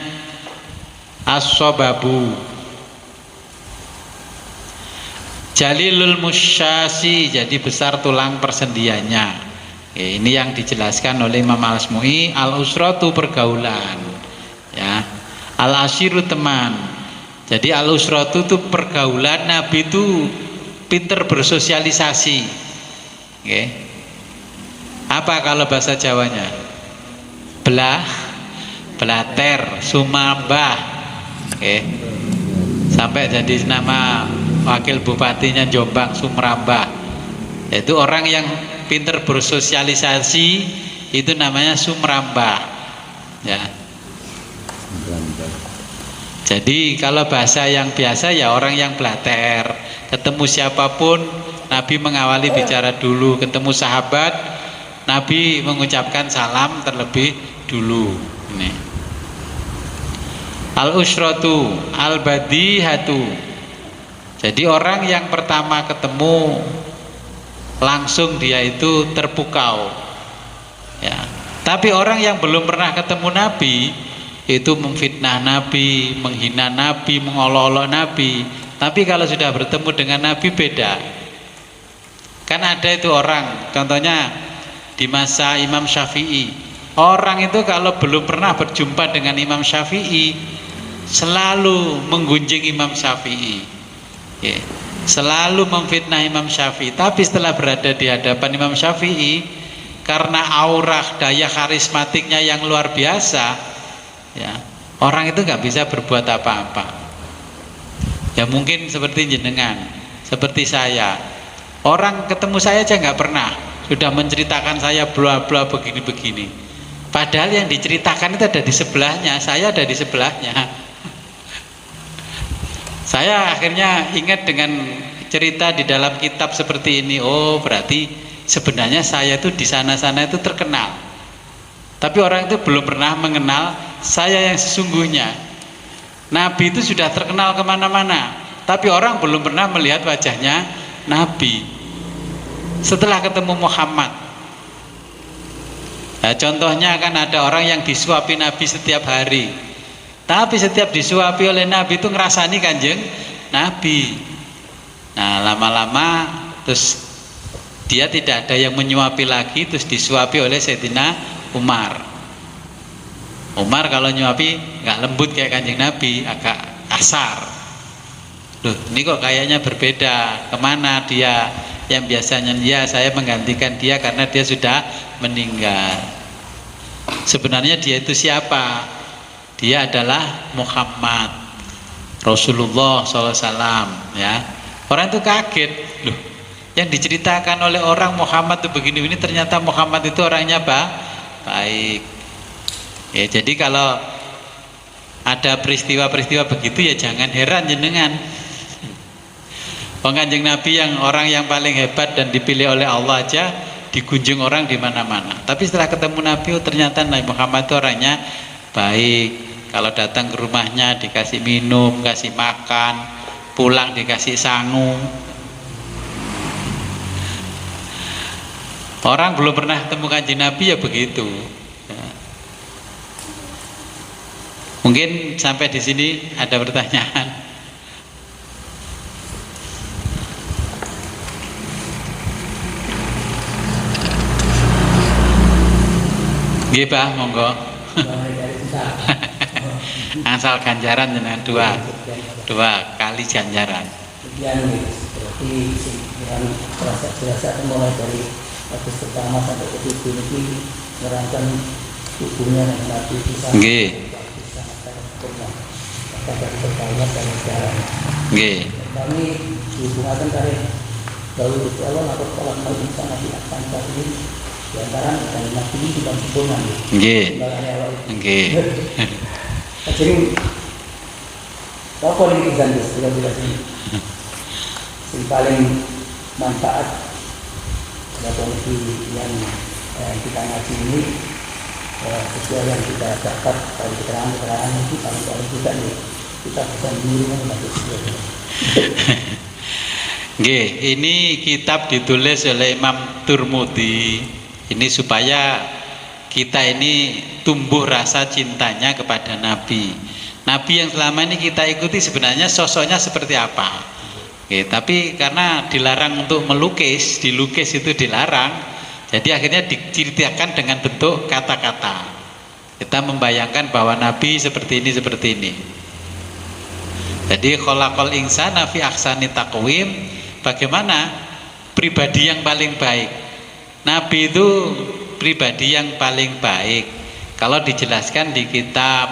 as-sobabu. Jalilul musyasi, jadi besar tulang persendiannya. Ini yang dijelaskan oleh Imam Al-Asmu'i. Al-usratu, pergaulan, ya. Al-ashiru, teman. Jadi al-usratu itu pergaulan. Nabi itu pinter bersosialisasi. Oke. Apa kalau bahasa Jawanya? Blater, sumambah. Oke. Sampai jadi nama wakil bupatinya Jombang, Sumrambah. Itu orang yang pinter bersosialisasi, itu namanya Sumrambah. Ya. Jadi kalau bahasa yang biasa ya orang yang blater. Ketemu siapapun Nabi mengawali bicara dulu. Ketemu sahabat Nabi mengucapkan salam terlebih dulu. Ini. Al-usratu, al-badihatu. Jadi orang yang pertama ketemu langsung dia itu terpukau. Ya. Tapi orang yang belum pernah ketemu Nabi itu memfitnah Nabi, menghina Nabi, mengolok-olok Nabi. Tapi kalau sudah bertemu dengan Nabi beda. Kan ada itu orang, contohnya di masa Imam Syafi'i. Orang itu kalau belum pernah berjumpa dengan Imam Syafi'i selalu menggunjing Imam Syafi'i. Ya. Selalu memfitnah Imam Syafi'i. Tapi setelah berada di hadapan Imam Syafi'i, karena aura daya karismatiknya yang luar biasa, ya, orang itu nggak bisa berbuat apa-apa. Ya mungkin seperti jenengan, seperti saya. Orang ketemu saya aja nggak pernah, sudah menceritakan saya bla-bla begini-begini. Padahal yang diceritakan itu ada di sebelahnya, saya ada di sebelahnya. Saya akhirnya ingat dengan cerita di dalam kitab seperti ini, oh berarti sebenarnya saya itu di sana-sana itu terkenal, tapi orang itu belum pernah mengenal saya yang sesungguhnya. Nabi itu sudah terkenal kemana-mana, tapi orang belum pernah melihat wajahnya Nabi setelah ketemu Muhammad. Nah, contohnya kan ada orang yang disuapi Nabi setiap hari, tapi setiap disuapi oleh Nabi itu ngerasani kanjeng Nabi. Nah lama-lama terus dia tidak ada yang menyuapi lagi, terus disuapi oleh Sayyidina Umar. Umar kalau nyuapi nggak lembut kayak kanjeng Nabi, agak kasar. Loh ini kok kayaknya berbeda, kemana dia yang biasanya? Ya saya menggantikan dia karena dia sudah meninggal. Sebenarnya dia itu siapa? Dia adalah Muhammad Rasulullah SAW, ya. Orang itu kaget, loh yang diceritakan oleh orang Muhammad itu begini-begini, ternyata Muhammad itu orangnya baik. Ya, jadi kalau ada peristiwa-peristiwa begitu ya jangan heran jenengan. Kanjeng Nabi yang orang yang paling hebat dan dipilih oleh Allah aja dikunjung orang di mana-mana. Tapi setelah ketemu Nabi, oh, ternyata Nabi Muhammad itu orangnya baik. Kalau datang ke rumahnya dikasih minum, kasih makan, pulang dikasih sangu. Orang belum pernah ketemu kanjeng Nabi ya begitu. Mungkin sampai di sini ada pertanyaan. Nggih, Pak, monggo. Asal ganjaran dengan dua kali ganjaran. Berarti yang terasa mulai dari habis pertama sampai ke tujuh ini merancang tubuhnya dengan Nabi bisa. Nggih. Dari bertanya dan sekarang. Nggih. Kami dihubungkan dari dahulu Allah atau kalau mau bisa Nabi akan ini di antara dari Nabi ini bukan sempurna. Nggih. Nggih. Jadi apa ini Zandes bila sini yang paling manfaat dalam kondisi yang kita ngaji ini sesuai yang kita dapat dari keterangan itu paling juga nih kita bisa diri mengenai sesuatu. Nggih, ini kitab ditulis oleh Imam Turmudi. Ini supaya kita ini tumbuh rasa cintanya kepada Nabi. Nabi yang selama ini kita ikuti sebenarnya sosoknya seperti apa? Oke, tapi karena dilarang untuk melukis, dilukis itu dilarang, jadi akhirnya diceritakan dengan bentuk kata-kata. Kita membayangkan bahwa Nabi seperti ini, seperti ini. Jadi khalaqal insana fi ahsani taqwim, bagaimana pribadi yang paling baik. Nabi itu pribadi yang paling baik. Kalau dijelaskan di kitab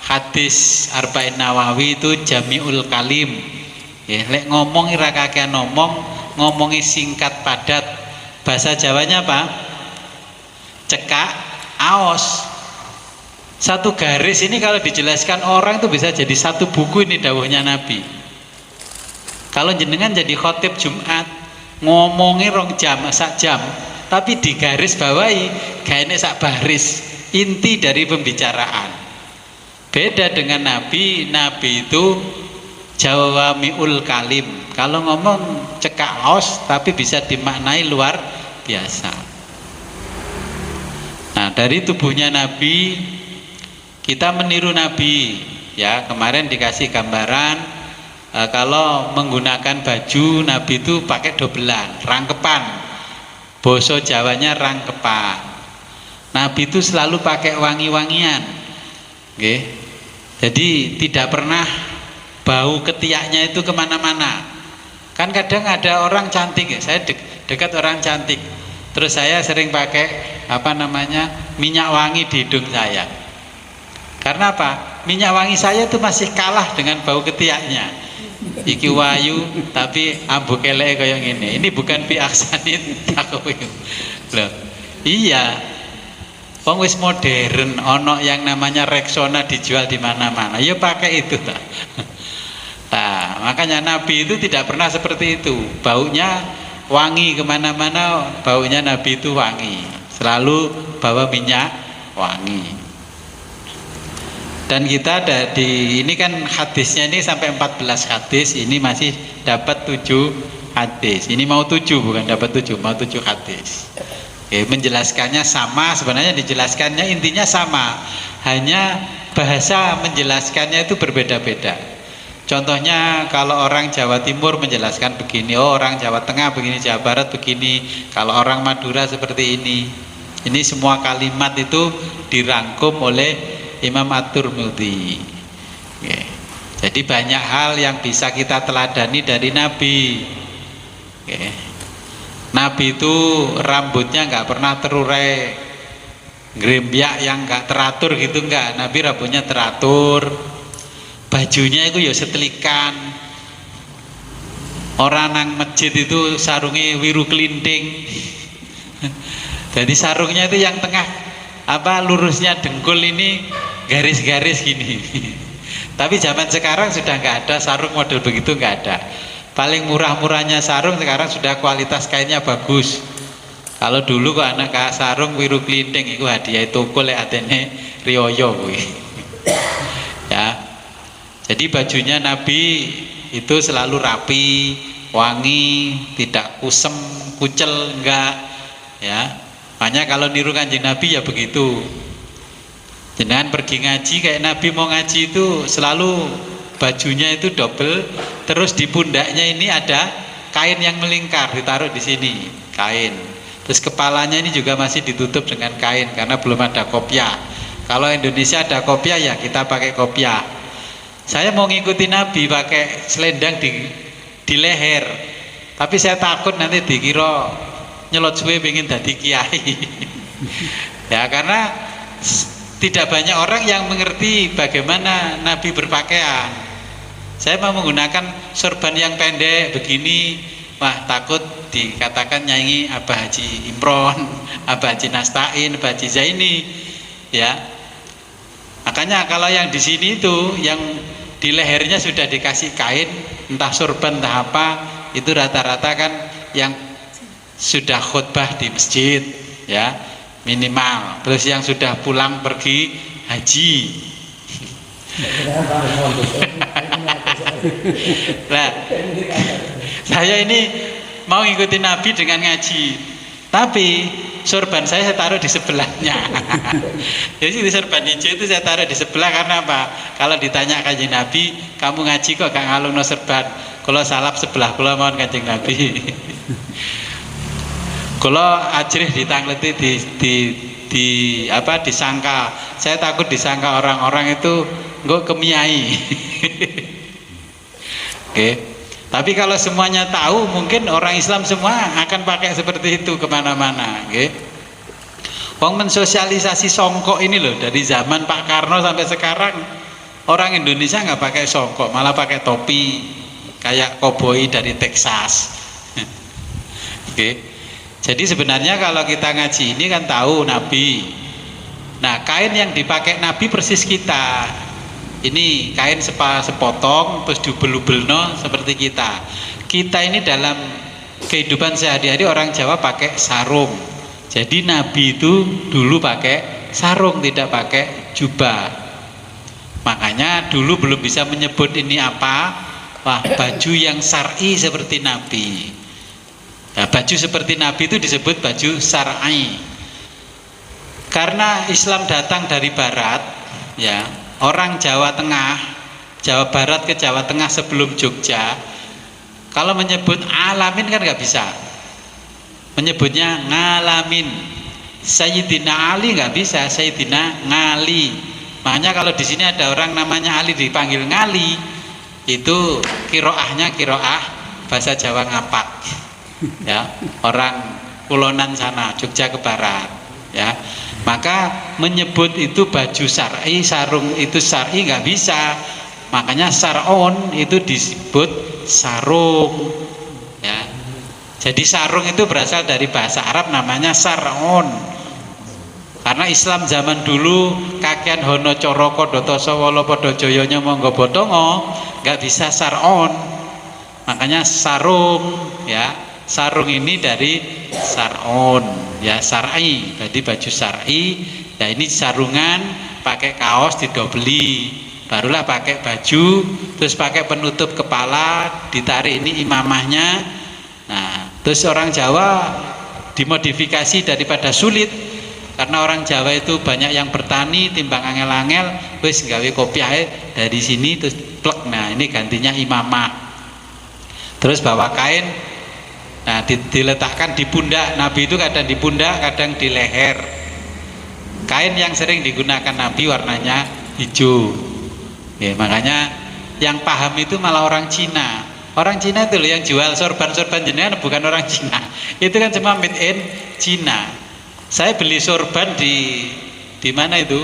hadis Arba'in Nawawi itu Jami'ul Kalim. Ya, lek ngomong ira kakean ngomongi singkat padat. Bahasa Jawanya apa? Cekak, aos. Satu garis ini kalau dijelaskan orang itu bisa jadi satu buku ini dawuhnya Nabi. Kalau jenengan jadi khotib Jumat ngomongi rong jam, sak jam, tapi di garis bawahi gaene sak baris inti dari pembicaraan. Beda dengan Nabi. Nabi itu Jawami'ul Kalim. Kalau ngomong cekak aos tapi bisa dimaknai luar biasa. Nah, dari tubuhnya Nabi kita meniru Nabi. Ya, kemarin dikasih gambaran kalau menggunakan baju Nabi itu pakai dobelan, rangkepan. Boso Jawanya rangkepan. Nabi itu selalu pakai wangi-wangian. Oke. Jadi tidak pernah bau ketiaknya itu kemana-mana. Kan kadang ada orang cantik, ya. Saya dekat orang cantik, terus saya sering pakai minyak wangi di hidung saya. Karena apa? Minyak wangi saya itu masih kalah dengan bau ketiaknya. Iki wayu tapi ambu kelek kayak gini. Ini bukan biaksanit takwim. Loh, iya. Wong wis modern, ono yang namanya Rexona dijual di mana-mana. Ya pakai itu ta. Nah, Makanya Nabi itu tidak pernah seperti itu. Baunya wangi kemana-mana, baunya Nabi itu wangi. Selalu bawa minyak wangi. Dan kita ada di ini kan hadisnya ini sampai 14 hadis, ini masih dapat 7 hadis. Ini mau 7 bukan dapat 7, mau 7 hadis. Oke, menjelaskannya sama, sebenarnya dijelaskannya intinya sama. Hanya bahasa menjelaskannya itu berbeda-beda. Contohnya kalau orang Jawa Timur menjelaskan begini, oh orang Jawa Tengah begini, Jawa Barat begini, kalau orang Madura seperti ini. Ini semua kalimat itu dirangkum oleh Imam At-Tirmidzi. Oke. Jadi banyak hal yang bisa kita teladani dari Nabi. Oke. Nabi itu rambutnya nggak pernah terurai, grembiak yang nggak teratur gitu nggak. Nabi rambutnya teratur, bajunya itu ya setelikan. Orang nang masjid itu sarungnya wiru kelinting. Jadi sarungnya itu yang tengah apa lurusnya dengkul ini garis-garis gini. Tapi zaman sekarang sudah nggak ada sarung model begitu, nggak ada. Paling murah-murahnya sarung sekarang sudah kualitas kainnya bagus. Kalau dulu kok anak sarung wiru kelinting itu hadiah toko lek atene riyoyo kuwi. Ya. Jadi bajunya Nabi itu selalu rapi, wangi, tidak kusem, kucel enggak, ya. Makanya kalau niru Kanjeng Nabi ya begitu. Jangan pergi ngaji kayak Nabi mau ngaji itu selalu bajunya itu double, terus di pundaknya ini ada kain yang melingkar ditaruh di sini, kain. Terus kepalanya ini juga masih ditutup dengan kain karena belum ada kopiah. Kalau Indonesia ada kopiah ya kita pakai kopiah. Saya mau ngikuti Nabi pakai selendang di leher, tapi saya takut nanti dikira nyelot suwe pengen dadi kiai. Ya karena tidak banyak orang yang mengerti bagaimana Nabi berpakaian. Saya mau menggunakan sorban yang pendek begini, wah takut dikatakan nyanyi Abah Haji Imron, Abah Haji Nastain, Abah Haji Zaini, ya. Makanya kalau yang di sini itu yang di lehernya sudah dikasih kain, entah sorban entah apa, itu rata-rata kan yang sudah khutbah di masjid, ya minimal. Terus yang sudah pulang pergi haji. Nah, saya ini mau ngikuti Nabi dengan ngaji, tapi sorban saya taruh di sebelahnya. Jadi sorban hijau itu saya taruh di sebelah karena apa? Kalau ditanya Kanjeng Nabi, kamu ngaji kok gak ngalungno sorban? Kalau salap sebelah kula mohon Kanjeng Nabi. Kalau ajrih ditangleti di apa disangka, saya takut disangka orang-orang itu nggak kemiai. Oke. Tapi kalau semuanya tahu, mungkin orang Islam semua akan pakai seperti itu kemana-mana. Oke. Wong mensosialisasi songkok ini loh dari zaman Pak Karno sampai sekarang orang Indonesia nggak pakai songkok, malah pakai topi kayak koboi dari Texas. Oke. Jadi sebenarnya kalau kita ngaji ini kan tahu Nabi. Nah kain yang dipakai Nabi persis kita. Ini kain sepotong terus diubel-ubelno seperti kita. Kita ini dalam kehidupan sehari-hari orang Jawa pakai sarung. Jadi Nabi itu dulu pakai sarung, tidak pakai jubah. Makanya dulu belum bisa menyebut ini apa. Wah baju yang syar'i seperti Nabi. Nah, baju seperti Nabi itu disebut baju syar'i. Karena Islam datang dari barat, ya, orang Jawa Tengah, Jawa Barat ke Jawa Tengah sebelum Jogja, kalau menyebut alamin kan nggak bisa. Menyebutnya ngalamin. Sayyidina Ali nggak bisa, Sayyidina Ngali. Makanya kalau di sini ada orang namanya Ali dipanggil Ngali, itu kiroahnya kiroah bahasa Jawa ngapak. Ya, orang kulonan sana, Jogja ke barat, ya. Maka menyebut itu baju syar'i, sarung itu syar'i nggak bisa. Makanya sar'on itu disebut sarung, ya. Jadi sarung itu berasal dari bahasa Arab namanya sar'on. Karena Islam zaman dulu kakean hono coroko dotoso wolo podo joyonya monggo botongo nggak bisa sar'on. Makanya sarung, ya, sarung ini dari sar'on, ya, sar'i, jadi baju sar'i. Ya ini sarungan, pakai kaos didobeli, barulah pakai baju, terus pakai penutup kepala, ditarik ini imamahnya. Nah, terus orang Jawa dimodifikasi daripada sulit, karena orang Jawa itu banyak yang bertani, timbang angel-angel, wis gawe kopiah dari sini terus plek. Nah ini gantinya imamah, terus bawa kain, nah diletakkan di pundak. Nabi itu kadang di pundak, kadang di leher. Kain yang sering digunakan Nabi warnanya hijau, ya, makanya yang paham itu malah orang Cina. Orang Cina itu loh yang jual sorban-sorban jenengan, bukan orang Cina. Itu kan cuma made in Cina. Saya beli sorban di mana itu?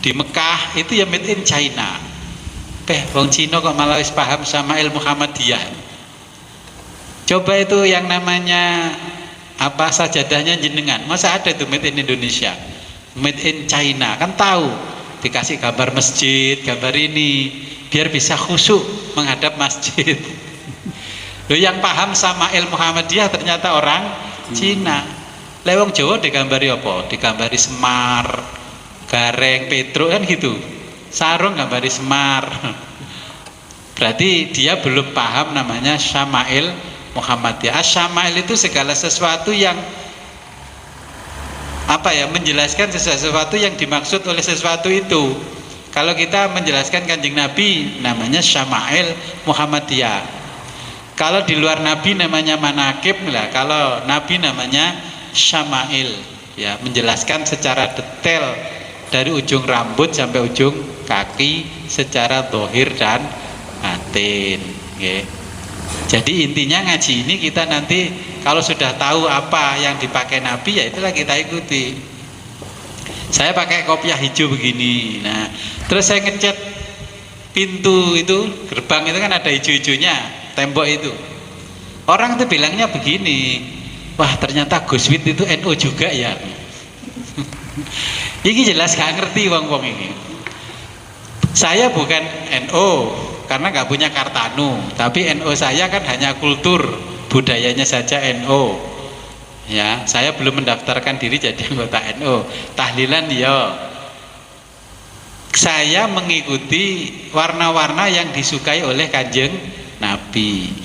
Di Mekah, itu ya made in China. Wong Cina kok malah wis paham sama ilmu Muhammadiyah. Coba itu yang namanya apa sajadahnya jenengan, masa ada itu made in Indonesia? Made in China, kan tahu, dikasih gambar masjid, gambar ini, biar bisa khusyuk menghadap masjid. Loh, yang paham sama ilmu Muhammadiyah ternyata orang Cina. Lewong Jawa digambari apa? Digambari Semar, Gareng, Petruk, kan gitu. Sarung gambari Semar. Berarti dia belum paham namanya Syama'il Muhammadiyah. Syama'il itu segala sesuatu yang apa ya, menjelaskan sesuatu yang dimaksud oleh sesuatu itu. Kalau kita menjelaskan Kanjeng Nabi namanya Syama'il Muhammadiyah. Kalau di luar Nabi namanya manakib lah. Kalau Nabi namanya Syama'il, ya, menjelaskan secara detail dari ujung rambut sampai ujung kaki secara zahir dan batin, okay. Jadi intinya ngaji ini kita nanti kalau sudah tahu apa yang dipakai Nabi, ya itulah kita ikuti. Saya pakai kopiah hijau begini, nah terus saya ngecat pintu itu, gerbang itu kan ada hijau-hijaunya, tembok itu. Orang itu bilangnya begini, wah ternyata Gus Wid itu NU juga ya. Ini jelas gak ngerti wong-wong ini. Saya bukan NU karena nggak punya Kartanu, tapi NU saya kan hanya kultur budayanya saja NU. Ya, saya belum mendaftarkan diri jadi anggota NU. Tahlilan ya. Saya mengikuti warna-warna yang disukai oleh Kanjeng Nabi.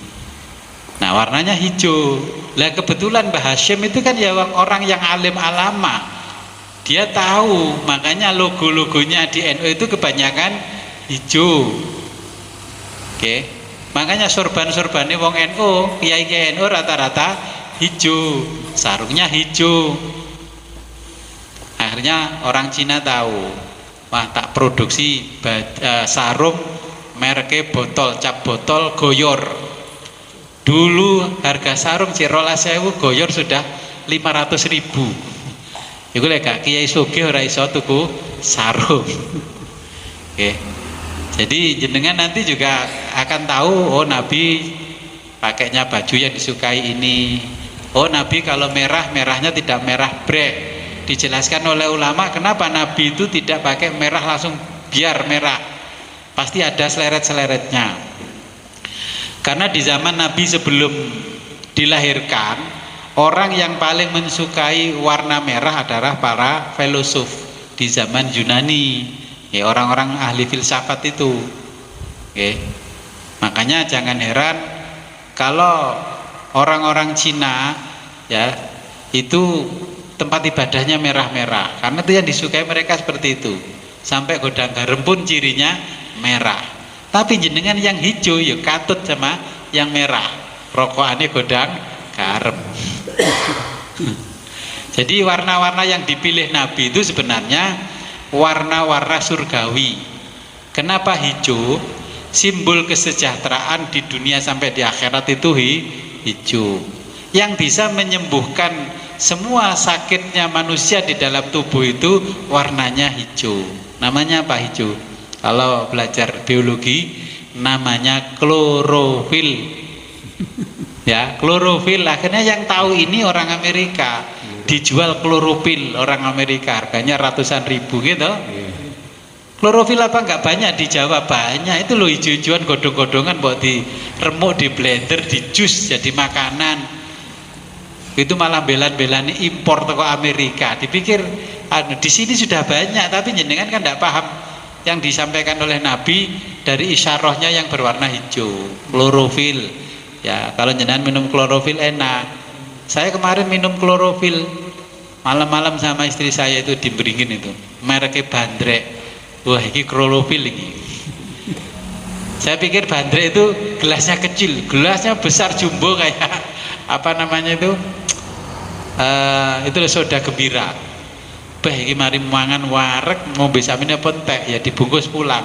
Nah, warnanya hijau. Lah kebetulan Mbah Hashim itu kan ya orang yang alim alama. Dia tahu, makanya logo-logonya di NU itu kebanyakan hijau. Oke, makanya sorban-sorbannya wong NU, kiai NU rata-rata hijau, sarungnya hijau. Akhirnya orang Cina tahu, wah tak produksi sarung mereknya botol, cap botol Goyor. Dulu harga sarung Cirola Sewu Goyor sudah 500.000. Iku lek gak kiai sugih ora iso tuku sarung. Oke. Jadi jenengan nanti juga akan tahu, oh Nabi pakainya baju yang disukai ini. Oh Nabi kalau merah, merahnya tidak merah brek. Dijelaskan oleh ulama kenapa Nabi itu tidak pakai merah langsung biar merah. Pasti ada seleret-seleretnya. Karena di zaman Nabi sebelum dilahirkan, orang yang paling mensukai warna merah adalah para filosof di zaman Yunani. Ya, orang-orang ahli filsafat itu. Oke. Makanya jangan heran kalau orang-orang Cina ya itu tempat ibadahnya merah-merah, karena itu yang disukai mereka seperti itu. Sampai godang garam pun cirinya merah. Tapi jenengan yang hijau ya katut sama yang merah. Rokokannya godang garam. Jadi warna-warna yang dipilih Nabi itu sebenarnya warna-warna surgawi. Kenapa hijau? Simbol kesejahteraan di dunia sampai di akhirat itu hijau. Yang bisa menyembuhkan semua sakitnya manusia di dalam tubuh itu warnanya hijau. Namanya apa hijau? Kalau belajar biologi namanya klorofil. Ya, klorofil. Akhirnya yang tahu ini orang Amerika. Dijual klorofil orang Amerika, harganya ratusan ribu gitu. Klorofil apa enggak banyak di Jawa? Banyak. Itu loh hijau-hijauan godong-godongan buat diremuk, di blender, di jus jadi makanan. Itu malah belan-belani impor toko Amerika. Dipikir di sini sudah banyak, tapi jenengan kan enggak paham yang disampaikan oleh Nabi dari isyarahnya yang berwarna hijau, klorofil. Ya, kalau jenengan minum klorofil enak. Saya kemarin minum klorofil malam-malam sama istri saya itu diberingin itu, mereknya Bandrek. Wah, ini klorofil ini. Saya pikir Bandrek itu gelasnya kecil, gelasnya besar jumbo kayak apa namanya itu? Itu soda gembira. Bah, ini mari mangan wareg, mau bisa minum pentek ya dibungkus pulang.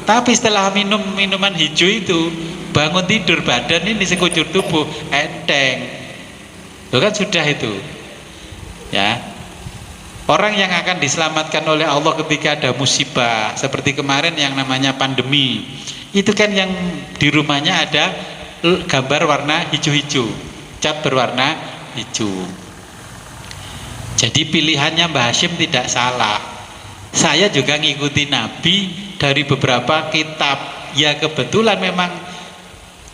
Tapi setelah minum minuman hijau itu, bangun tidur badan ini sekujur tubuh enteng. Loh kan sudah itu. Ya. Orang yang akan diselamatkan oleh Allah ketika ada musibah seperti kemarin yang namanya pandemi, itu kan yang di rumahnya ada gambar warna hijau-hijau, cat berwarna hijau. Jadi pilihannya Mbah Hashim tidak salah. Saya juga ngikuti Nabi dari beberapa kitab. Ya kebetulan memang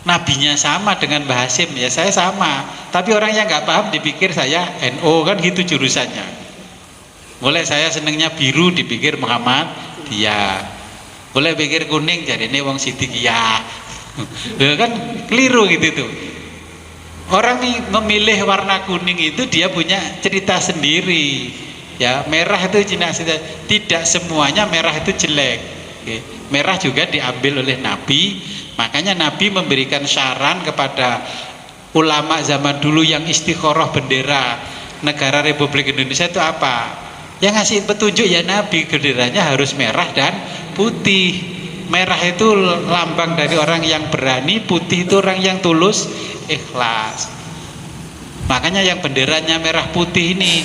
nabinya sama dengan Mbah Hashim, ya saya sama. Tapi orang yang nggak paham dipikir saya NO, kan gitu jurusannya. Mulai saya senengnya biru dipikir Muhammad dia, boleh pikir kuning jadi ini wong Siddiqiyah. Kan keliru gitu tuh. Orang memilih warna kuning itu dia punya cerita sendiri. Ya, merah itu tidak semuanya merah itu jelek. Oke. Merah juga diambil oleh Nabi, makanya Nabi memberikan saran kepada ulama zaman dulu yang istikharah bendera negara Republik Indonesia itu apa? Yang ngasih petunjuk ya Nabi, benderanya harus merah dan putih. Merah itu lambang dari orang yang berani, putih itu orang yang tulus, ikhlas. Makanya yang benderanya merah putih ini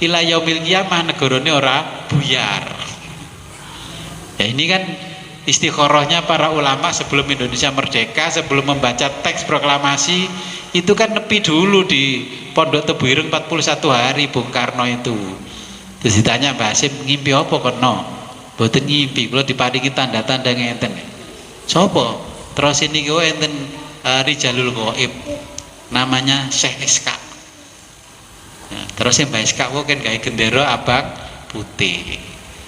ila yaumil qiyamah negarane ora buyar. Ya ini kan istikharahnya para ulama sebelum Indonesia merdeka, sebelum membaca teks proklamasi itu kan nepi dulu di Pondok Tebu Ireng 41 hari Bung Karno itu. Terus ditanya Mbah Hashim ngimpi apa kono? Mboten ngimpi, kula diparingi tanda-tanda ngenten. Sopo? Terus ini kok enten Rijalul Ghaib. Namanya Syekh Iska. Ya, terus yang Mbah Iska kok kan gawe gendera abang putih.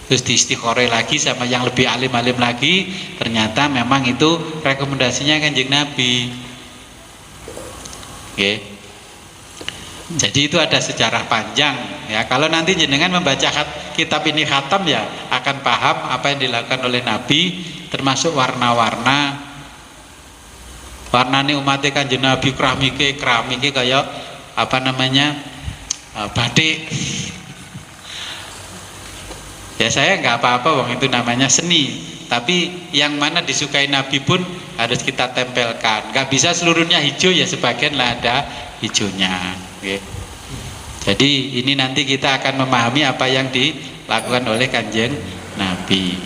Terus diistikharah lagi sama yang lebih alim-alim lagi, ternyata memang itu rekomendasinya Kanjeng Nabi. Oke. Jadi itu ada sejarah panjang ya. Kalau nanti jenengan membaca kitab ini khatam ya akan paham apa yang dilakukan oleh Nabi, termasuk warna-warna. Warnane umatnya Kanjeng Nabi keramike kayak apa namanya? Batik. Ya saya nggak apa-apa wong itu namanya seni, tapi yang mana disukai Nabi pun harus kita tempelkan. Nggak bisa seluruhnya hijau ya, sebagian lah ada hijaunya. Oke. Jadi ini nanti kita akan memahami apa yang dilakukan oleh Kanjeng Nabi.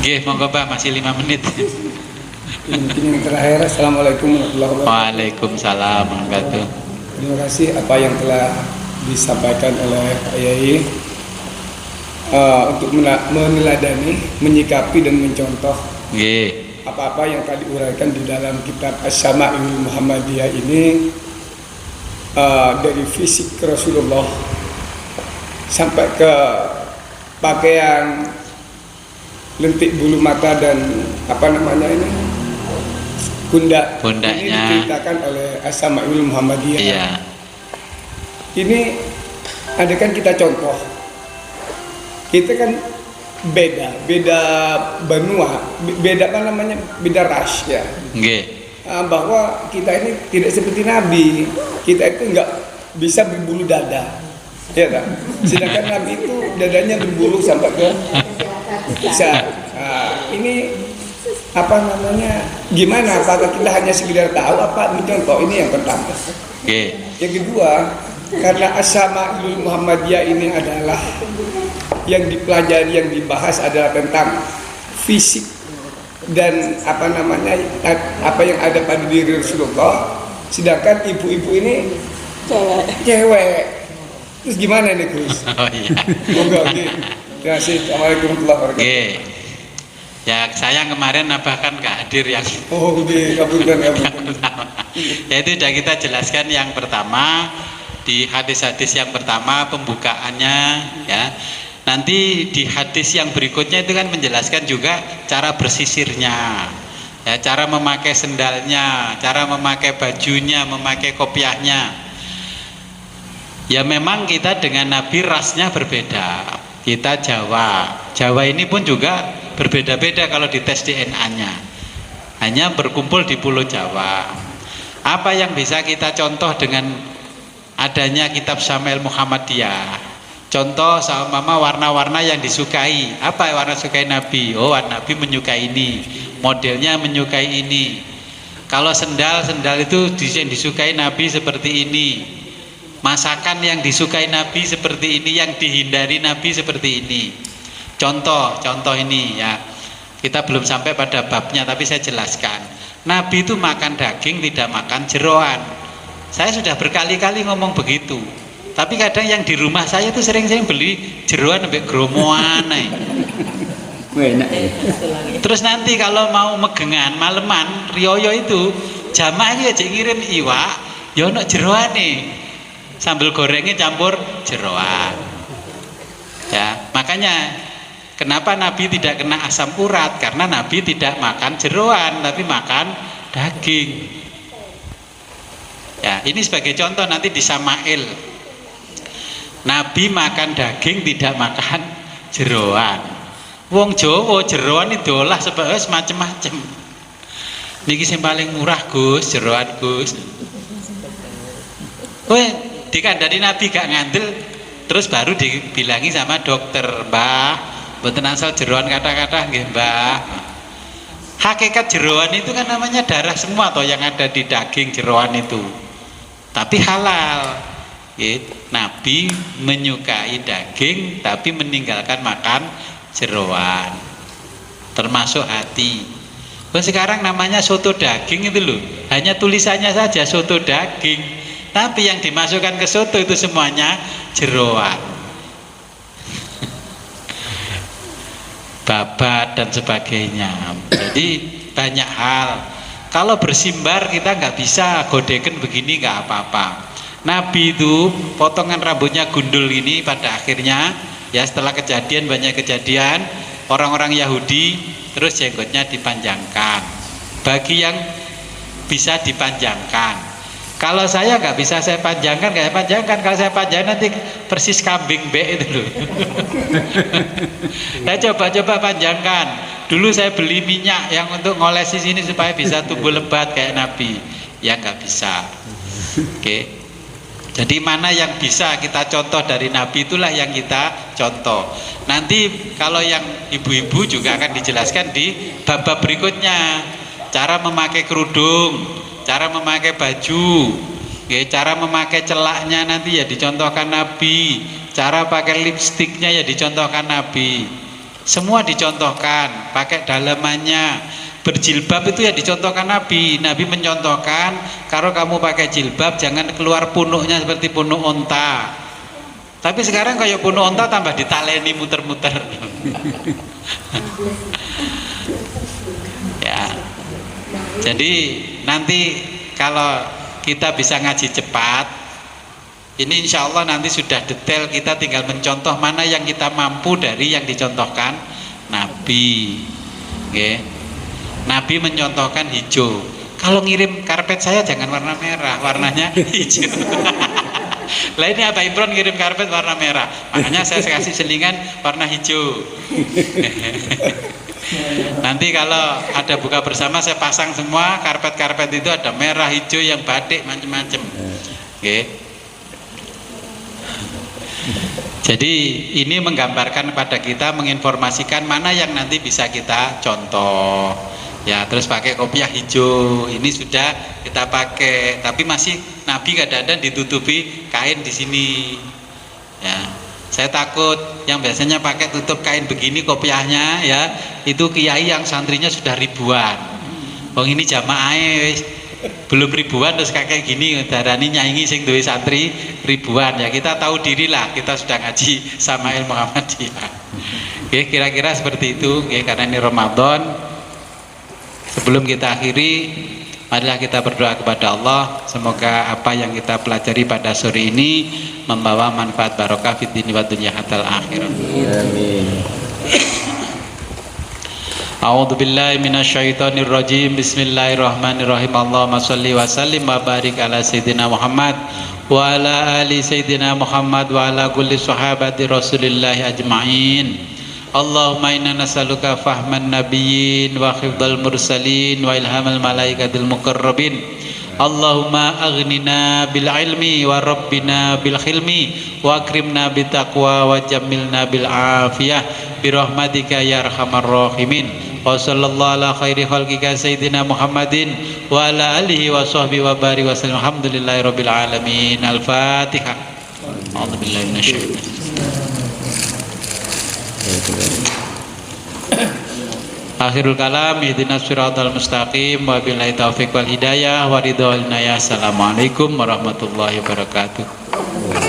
Oke, monggo Pak, masih 5 menit. Mungkin yang terakhir, Assalamualaikum warahmatullahi wabarakatuh. Waalaikumsalam warahmatullahi wabarakatuh. Terima kasih apa yang telah disampaikan oleh Pak Yai untuk meneladani, menyikapi dan mencontoh apa-apa yang tadi uraikan di dalam kitab Asy-Syama'il Muhammadiyah ini, dari fisik Rasulullah sampai ke pakaian, lentik bulu mata dan apa namanya ini pundaknya ini diceritakan oleh Asy-Syama'il Muhammadiyah. Iya. Ini ada kan kita contoh, kita kan beda benua, beda apa namanya, beda ras ya. Bahwa kita ini tidak seperti Nabi, kita itu nggak bisa berbulu dada, ya kan? Sedangkan Nabi itu dadanya berbulu sampai ke bisa. Ini apa namanya? Gimana? Apakah kita hanya sekedar tahu apa mencontoh? Ini yang pertama. Yang kedua, karena Asy-Syama'il Muhammadiyah ini adalah yang dipelajari, yang dibahas adalah tentang fisik dan apa namanya, apa yang ada pada diri Rasulullah, sedangkan ibu-ibu ini cewek. Terus gimana nih Gus? Oh iya. Monggo. Terima kasih. Assalamualaikum warahmatullahi wabarakatuh. Oke. Ya, saya kemarin bahkan nggak hadir yang Oh, dikabulkan. yaitu sudah kita jelaskan yang pertama di hadis-hadis yang pertama pembukaannya ya. Nanti di hadis yang berikutnya itu kan menjelaskan juga cara bersisirnya. Ya, cara memakai sendalnya, cara memakai bajunya, memakai kopiahnya. Ya memang kita dengan Nabi rasnya berbeda. Kita Jawa. Jawa ini pun juga berbeda-beda kalau dites DNA-nya. Hanya berkumpul di Pulau Jawa. Apa yang bisa kita contoh dengan adanya kitab Syamil Muhammadiyah? Contoh sama warna-warna yang disukai. Apa warna sukai Nabi? Oh, Nabi menyukai ini. Modelnya menyukai ini. Kalau sendal itu yang disukai Nabi seperti ini. Masakan yang disukai Nabi seperti ini, yang dihindari Nabi seperti ini. Contoh ini ya. Kita belum sampai pada babnya, tapi saya jelaskan. Nabi itu makan daging, tidak makan jeroan. Saya sudah berkali-kali ngomong begitu. Tapi kadang yang di rumah saya tuh sering-sering beli jeroan sampai gromoan. Enak ya. Terus nanti kalau mau megengan maleman rioyo itu jamaah aja ngirim iwak, ya ono jeroane. Sambal gorengnya campur jeroan. Ya, makanya kenapa Nabi tidak kena asam urat? Karena Nabi tidak makan jeroan, tapi makan daging. Ya, ini sebagai contoh nanti di Samail. Nabi makan daging, tidak makan jeroan. Wong Jawa jeroan itu olah sebabnya macem-macem. Niki sing paling murah Gus, jeroan Gus. Kowe dikandani Nabi gak ngandel, terus baru dibilangi sama dokter, Mbah, mboten asal jeroan kata-kata nggih, Mbah. Hakikat jeroan itu kan namanya darah semua toh yang ada di daging jeroan itu. Tapi halal. Nabi menyukai daging tapi meninggalkan makan jeroan, termasuk hati. Sekarang namanya soto daging itu loh, hanya tulisannya saja soto daging, tapi yang dimasukkan ke soto itu semuanya jeroan, babat dan sebagainya. Jadi banyak hal. Kalau bersimbar kita nggak bisa godeken begini, nggak apa-apa. Nabi itu potongan rambutnya gundul ini pada akhirnya ya, setelah kejadian, banyak kejadian orang-orang Yahudi, terus jenggotnya dipanjangkan. Bagi yang bisa dipanjangkan, kalau saya nggak bisa saya panjangkan, nggak saya panjangkan. Kalau saya panjangkan nanti persis kambing be itu loh. Saya coba panjangkan. Dulu saya beli minyak yang untuk ngolesi sini supaya bisa tumbuh lebat kayak Nabi, ya nggak bisa. Oke. Jadi mana yang bisa kita contoh dari Nabi, itulah yang kita contoh. Nanti kalau yang ibu-ibu juga akan dijelaskan di bab-bab berikutnya. Cara memakai kerudung, cara memakai baju, cara memakai celaknya nanti ya dicontohkan Nabi. Cara pakai lipstiknya ya dicontohkan Nabi. Semua dicontohkan, pakai dalamannya. Berjilbab itu ya dicontohkan Nabi. Nabi mencontohkan, kalau kamu pakai jilbab jangan keluar punuknya seperti punuk onta. Tapi sekarang kayak punuk onta tambah ditaleni muter-muter. Ya. Jadi nanti kalau kita bisa ngaji cepat, ini insya Allah nanti sudah detail, kita tinggal mencontoh mana yang kita mampu dari yang dicontohkan Nabi. Oke. Nabi mencontohkan hijau. Kalau ngirim karpet saya jangan warna merah, warnanya hijau. Lah ini Abah Imron ngirim karpet warna merah, makanya saya kasih selingan warna hijau. Nanti kalau ada buka bersama saya pasang semua karpet-karpet itu ada merah, hijau, yang batik macam-macam. Oke. Jadi ini menggambarkan pada kita, menginformasikan mana yang nanti bisa kita contoh. Ya, terus pakai kopiah hijau, ini sudah kita pakai, tapi masih Nabi kadang-kadang ditutupi kain di sini. Ya, saya takut yang biasanya pakai tutup kain begini kopiahnya, ya itu kiai yang santrinya sudah ribuan. Wong ini jamaah belum ribuan terus kayak gini, darani nyaingi sing duwe santri ribuan. Ya kita tahu dirilah, kita sudah ngaji sama ilmu Muhammadiyah. Oke, kira-kira seperti itu. Oke, karena ini Ramadan. Sebelum kita akhiri, marilah kita berdoa kepada Allah. Semoga apa yang kita pelajari pada sore ini membawa manfaat barokah fid dini wa dunya hatal akhirah. Amin. A'udzu billahi minasyaitonir rajim. Bismillahirrahmanirrahim. Allahumma shalli wa sallim wa barik ala sayyidina Muhammad wa ala ali sayyidina Muhammad wa ala kulli sahabati Rasulillah ajma'in. Allahumma inna nas'aluka fahman nabiyyin wa hifdzal mursalin wa ilhamal malaikatil muqarrabin. Allahumma aghnina bil ilmi wa rabbina bil hilmi wa akrimna bit taqwa wa jammilna bil afiyah bi rahmatika ya arhamar rahimin. Wa sallallahu ala khairi khalqika sayyidina Muhammadin wa ala alihi wa sahbihi wa barik wa sallam. Alhamdulillahi rabbil alamin. Al-Fatihah. A'udzu billahi minasyaitonir Akhirul kalam, ihdinas siratal mustaqim, wa billahi taufiq wal hidayah wa ridho wal inayah. Assalamualaikum warahmatullahi wabarakatuh.